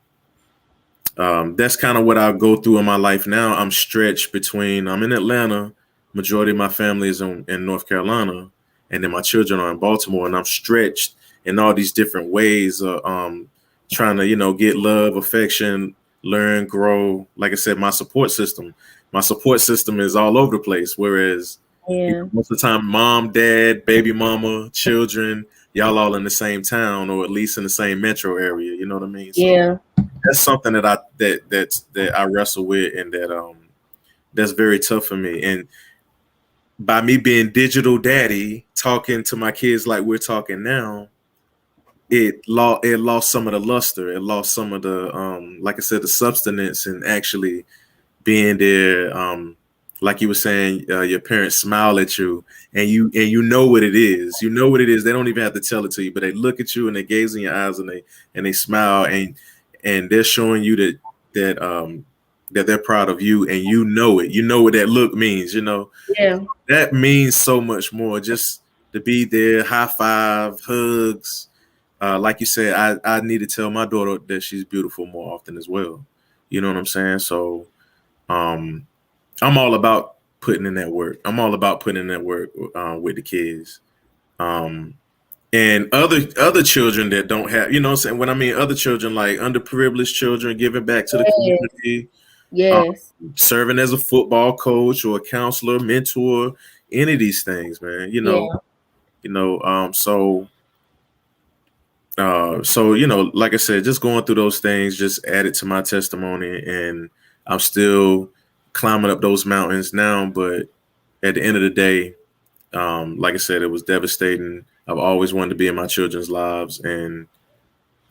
that's kind of what I go through in my life now. I'm stretched between, I'm in Atlanta, majority of my family is in North Carolina, and then my children are in Baltimore, and I'm stretched in all these different ways, trying to, get love, affection, learn, grow. Like I said, my support system is all over the place. Whereas most of the time, mom, dad, baby mama, children, y'all all in the same town, or at least in the same metro area. You know what I mean? So that's something that I wrestle with, and that's very tough for me. And by me being digital daddy, talking to my kids like we're talking now, it lost some of the luster. It lost some of the like I said, the substance, and actually being there. Like you were saying, your parents smile at you, and you know what it is. You know what it is. They don't even have to tell it to you, but they look at you and they gaze in your eyes, and they smile, and they're showing you that they're proud of you, and you know it. You know what that look means. That means so much more. Just to be there, high five, hugs. Like you said, I need to tell my daughter that she's beautiful more often as well. You know what I'm saying? So, I'm all about putting in that work. I'm all about putting in that work with the kids. And other children that don't have, what I'm saying? When I mean other children, like underprivileged children, giving back to the community. Serving as a football coach or a counselor, mentor, any of these things, man. So like I said, just going through those things just added to my testimony, and I'm still climbing up those mountains now. But at the end of the day, like I said, it was devastating. I've always wanted to be in my children's lives, and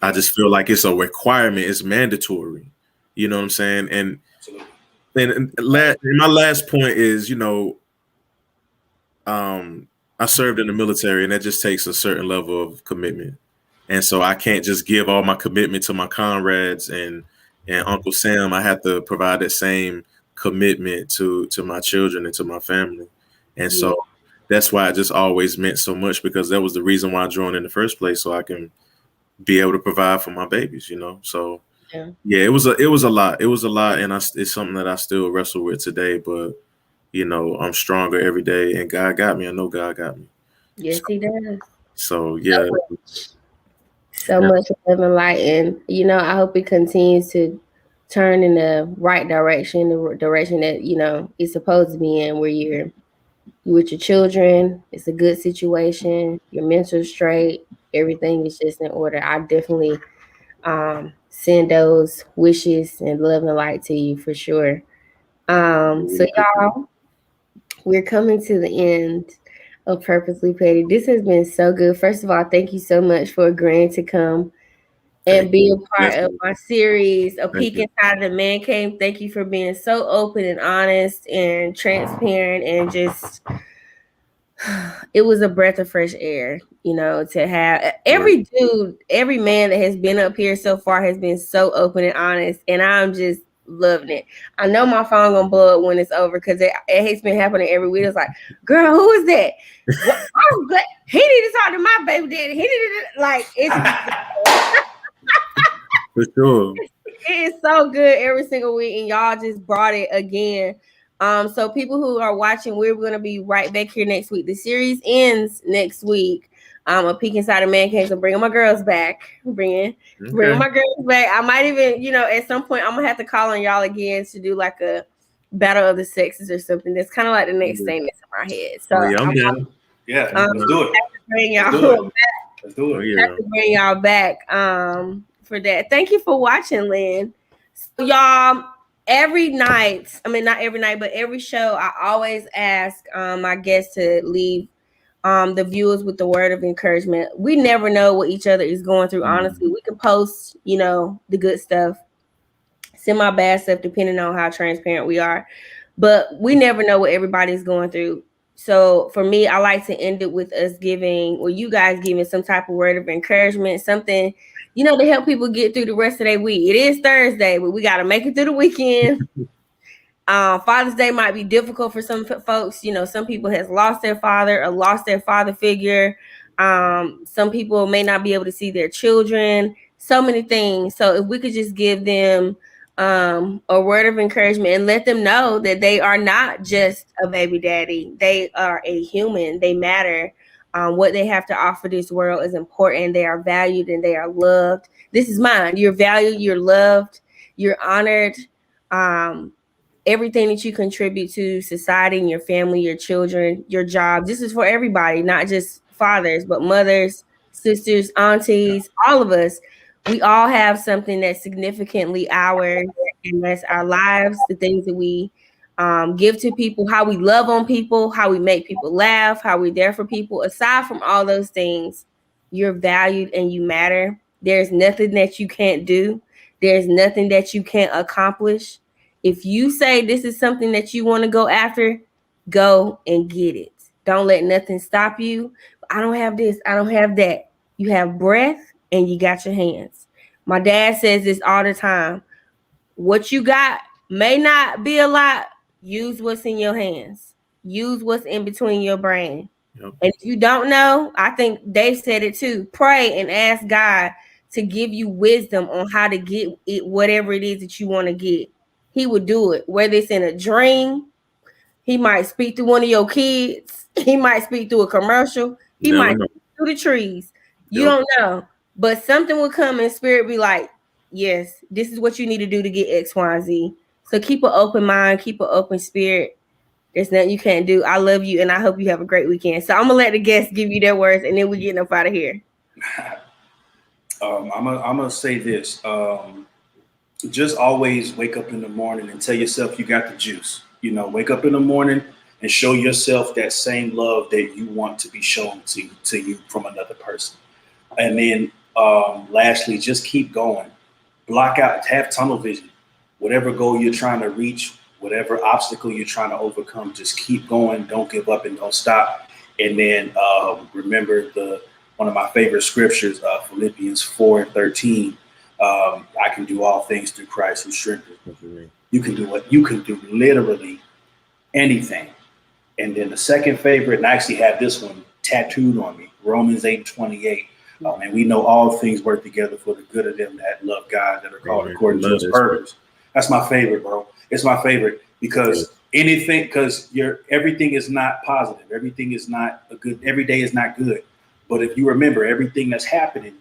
I just feel like it's a requirement. It's mandatory. You know what I'm saying? And my last point is, I served in the military, and that just takes a certain level of commitment. And so I can't just give all my commitment to my comrades and Uncle Sam. I have to provide that same commitment to my children and to my family. And so that's why it just always meant so much, because that was the reason why I joined in the first place, so I can be able to provide for my babies, So it was a lot. It was a lot, and it's something that I still wrestle with today. But I'm stronger every day, and God got me. I know God got me.
Yes, He does.
So
so much love and light, and I hope it continues to turn in the right direction, the direction that it's supposed to be in, where you're with your children. It's a good situation. Your mental's straight. Everything is just in order. I definitely send those wishes and love and light to you for sure. So y'all, we're coming to the end of Purposely Petty. This has been so good. First of all, thank you so much for agreeing to come and be a part of my series, A Peek Inside of the Man Cave. Thank you for being so open and honest and transparent, and just it was a breath of fresh air, to have every man that has been up here so far has been so open and honest, and I'm just loving it. I know my phone gonna blow up when it's over, because it's been happening every week. It's like, girl, who is that? I'm glad he need to talk to my baby daddy. He need to, like, it's
for sure.
It is so good every single week, and y'all just brought it again. So people who are watching, we're going to be right back here next week. The series ends next week.
A peek inside of Man Cave. So bringing my girls back, bringing my girls back. I might even, you know, at some point I'm gonna have to call on y'all again to do like a battle of the sexes or something. That's kind of like the next thing that's in my head. So
I'm down.
Yeah, let's do it.
Bring y'all back.
Let's do it.
Have to bring y'all back for that. Thank you for watching, Lynn. So y'all, every night, I mean not every night, but every show, I always ask my guests to leave the viewers with the word of encouragement. We never know what each other is going through. Honestly, we can post, you know, the good stuff, semi bad stuff, depending on how transparent we are, but we never know what everybody's going through. So for me, I like to end it with us giving, or you guys giving some type of word of encouragement, something, you know, to help people get through the rest of their week. It is Thursday, but we got to make it through the weekend. Father's Day might be difficult for some folks. You know, some people has lost their father or lost their father figure. Some people may not be able to see their children. So many things. So if we could just give them a word of encouragement and let them know that they are not just a baby daddy. They are a human. They matter. What they have to offer this world is important. They are valued and they are loved. This is mine. You're valued. You're loved. You're honored. Everything that you contribute to society and your family, your children, your job. This is for everybody, not just fathers, but mothers, sisters, aunties, all of us. We all have something that's significantly ours, and that's our lives, the things that we give to people, how we love on people, how we make people laugh, how we're there for people. Aside from all those things, you're valued and you matter. There's nothing that you can't do. There's nothing that you can't accomplish. If you say this is something that you want to go after, go and get it. Don't let nothing stop you. I don't have this. I don't have that. You have breath and you got your hands. My dad says this all the time. What you got may not be a lot. Use what's in your hands. Use what's in between your brain. Yep. And if you don't know, I think Dave said it too. Pray and ask God to give you wisdom on how to get it, whatever it is that you want to get. He would do it, whether it's in a dream. He might speak to one of your kids. He might speak through a commercial. He might speak through the trees. You don't know. But something will come in spirit, be like, yes, this is what you need to do to get X, Y, and Z. So keep an open mind, keep an open spirit. There's nothing you can't do. I love you, and I hope you have a great weekend. So I'm going to let the guests give you their words, and then we're getting up out of here.
I'm gonna say this. Just always wake up in the morning and tell yourself you got the juice. You know, wake up in the morning and show yourself that same love that you want to be shown to you from another person. And then lastly, just keep going. Block out, have tunnel vision. Whatever goal you're trying to reach, whatever obstacle you're trying to overcome, just keep going. Don't give up and don't stop. And then remember one of my favorite scriptures, Philippians 4:13. I can do all things through Christ who strengthens me. You can do literally anything. And then the second favorite, and I actually have this one tattooed on me, Romans 8:28. And we know all things work together for the good of them that love God, that are called according to his purpose. That's my favorite, bro. It's my favorite because everything is not positive. Everything is not every day is not good. But if you remember, everything that's happening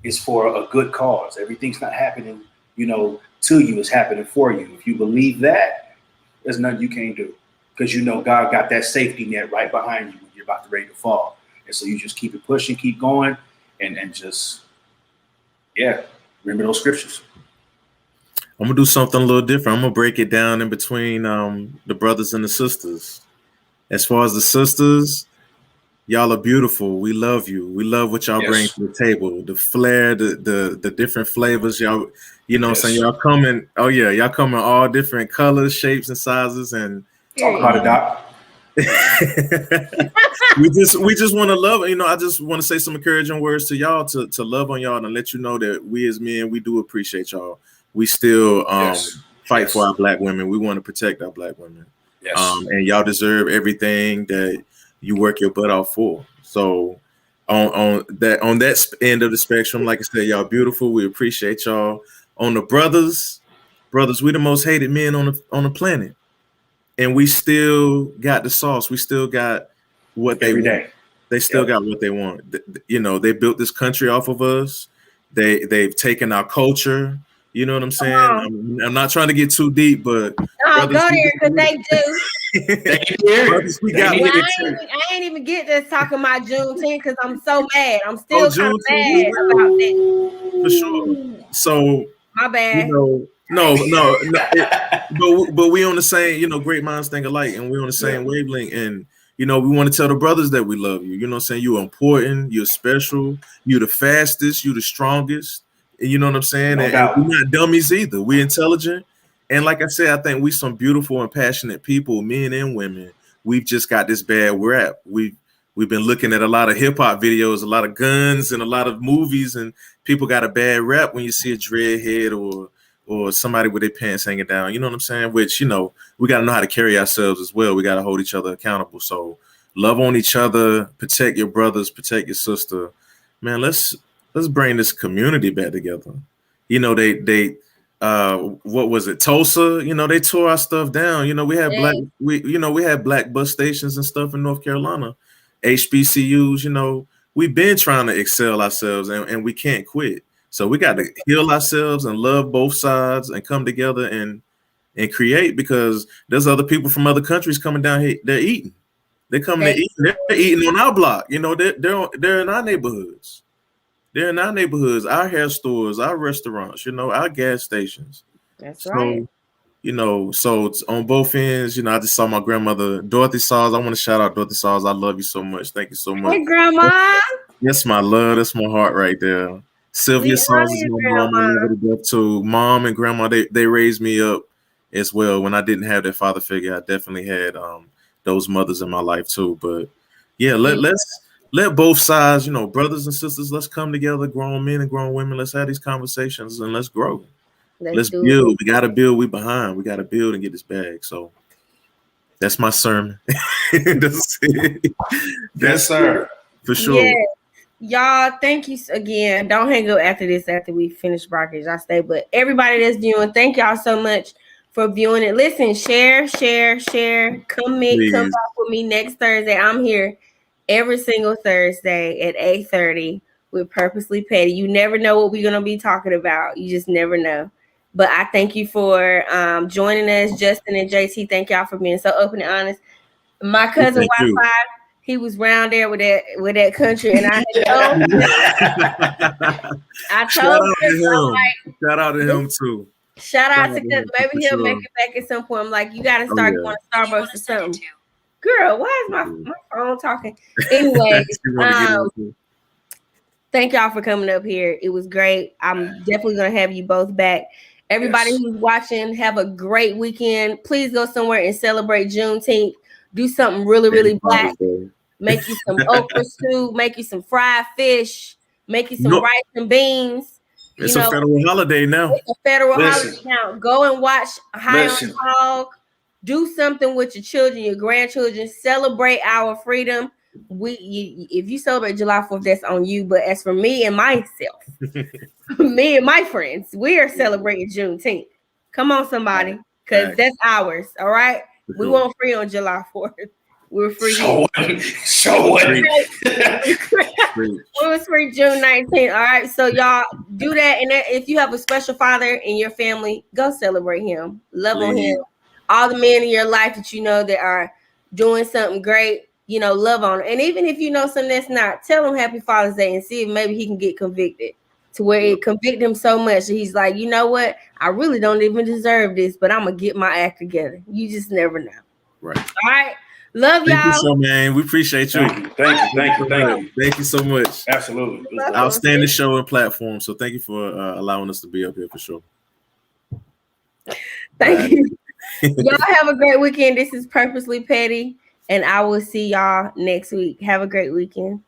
is for a good cause. Everything's not happening, to you. It's happening for you. If you believe that, there's nothing you can't do because God got that safety net right behind you when you're about to ready to fall. And so you just keep it pushing, keep going, and just, remember those scriptures.
I'm gonna do something a little different. I'm gonna break it down in between the brothers and the sisters. As far as the sisters, y'all are beautiful. We love you. We love what y'all bring to the table. The flair, the different flavors. Y'all, what I'm saying? Y'all come in, y'all come in all different colors, shapes, and sizes. And
talk about it, Doc.
we just want to love. I just want to say some encouraging words to y'all to love on y'all and let you know that we as men, we do appreciate y'all. We still fight for our Black women. We want to protect our Black women.
Yes.
And y'all deserve everything that you work your butt off for. So on that end of the spectrum, like I said, y'all beautiful. We appreciate y'all. On the brothers, we the most hated men on the planet, and we still got the sauce. We still got what they want. They still got what they want. You know, they built this country off of us. They've taken our culture. You know what I'm saying? I'm not trying to get too deep, but
go there because they do.
Brothers, we got
I ain't even get this talking about Juneteenth because I'm so mad. I'm still kind of mad about that.
For sure. So
my bad.
You know, but we on the same, you know, great minds think alike, and we're on the same wavelength. And you know, we want to tell the brothers that we love you. You know what I'm saying? You're important, you're special, you're the fastest, you're the strongest. You know what I'm saying? And we're not dummies either. We're intelligent. And like I said, I think we some beautiful and passionate people, men and women. We've just got this bad rap. We've been looking at a lot of hip hop videos, a lot of guns, and a lot of movies, and people got a bad rap when you see a dreadhead or somebody with their pants hanging down. You know what I'm saying? Which, you know, we got to know how to carry ourselves as well. We got to hold each other accountable. So love on each other, protect your brothers, protect your sister. Man, let's bring this community back together. You know, they what was it, Tulsa? You know, they tore our stuff down. You know, we had black bus stations and stuff in North Carolina, HBCUs. You know, we've been trying to excel ourselves, and we can't quit. So we got to heal ourselves and love both sides and come together and create, because there's other people from other countries coming down here. They're eating. They're coming to eat. They're eating on our block. You know, they're in our neighborhoods. They're in our neighborhoods, our hair stores, our restaurants, you know, our gas stations.
That's right.
You know, so it's on both ends. You know, I just saw my grandmother, Dorothy Saws. I want to shout out Dorothy Saws. I love you so much. Thank you so much.
Hey, Grandma.
That's my love. That's my heart right there. Sylvia Saws is my mom. I love her to death too. Mom and grandma, they raised me up as well. When I didn't have that father figure, I definitely had those mothers in my life too. But yeah, let both sides, you know, brothers and sisters, let's come together, grown men and grown women. Let's have these conversations and let's grow. Let's build. We got to build. We behind. We got to build and get this bag. So that's my sermon. That's it.
Yes, sir.
For sure.
Yeah. Y'all, thank you again. Don't hang up after this, after we finish broadcast. I stay. But everybody that's viewing, thank y'all so much for viewing it. Listen, share. Come back with me next Thursday. I'm here every single Thursday at 8:30 with Purposely Petty. You never know what we're going to be talking about. You just never know. But I thank you for joining us, Justin and JT. Thank y'all for being so open and honest. My cousin Wi-Fi, he was round there with that country, and I told him,
shout out to him too.
Shout out to him. Maybe he'll make it back at some point. I'm like, you got to start going to Starbucks or something. Girl, why is my phone talking? Anyway, thank y'all for coming up here. It was great. I'm definitely going to have you both back. Everybody who's watching, have a great weekend. Please go somewhere and celebrate Juneteenth. Do something really, really black. Make you some okra stew. Make you some fried fish. Make you some rice and beans.
It's a federal holiday now.
It's a federal holiday now. Go and watch High on Hog. Do something with your children, your grandchildren. Celebrate our freedom. If you celebrate July 4th, that's on you. But as for me and myself, me and my friends, we are celebrating Juneteenth. Come on, somebody, because that's ours. All right. We weren't free on July 4th. We were free. We was free June 19th. All right. So y'all do that. And if you have a special father in your family, go celebrate him. Love on him. All the men in your life that you know that are doing something great, you know, love on them. And even if you know something that's not, tell him Happy Father's Day and see if maybe he can get convicted, to where it convict him so much that he's like, you know what? I really don't even deserve this, but I'm going to get my act together. You just never know.
Right.
All right. Love
y'all.
Thank
you so, man. We appreciate you.
Thank you.
Thank you so much.
Absolutely.
Outstanding show and platform. So thank you for allowing us to be up here for sure.
Thank you. Y'all have a great weekend. This is Purposely Petty, and I will see y'all next week. Have a great weekend.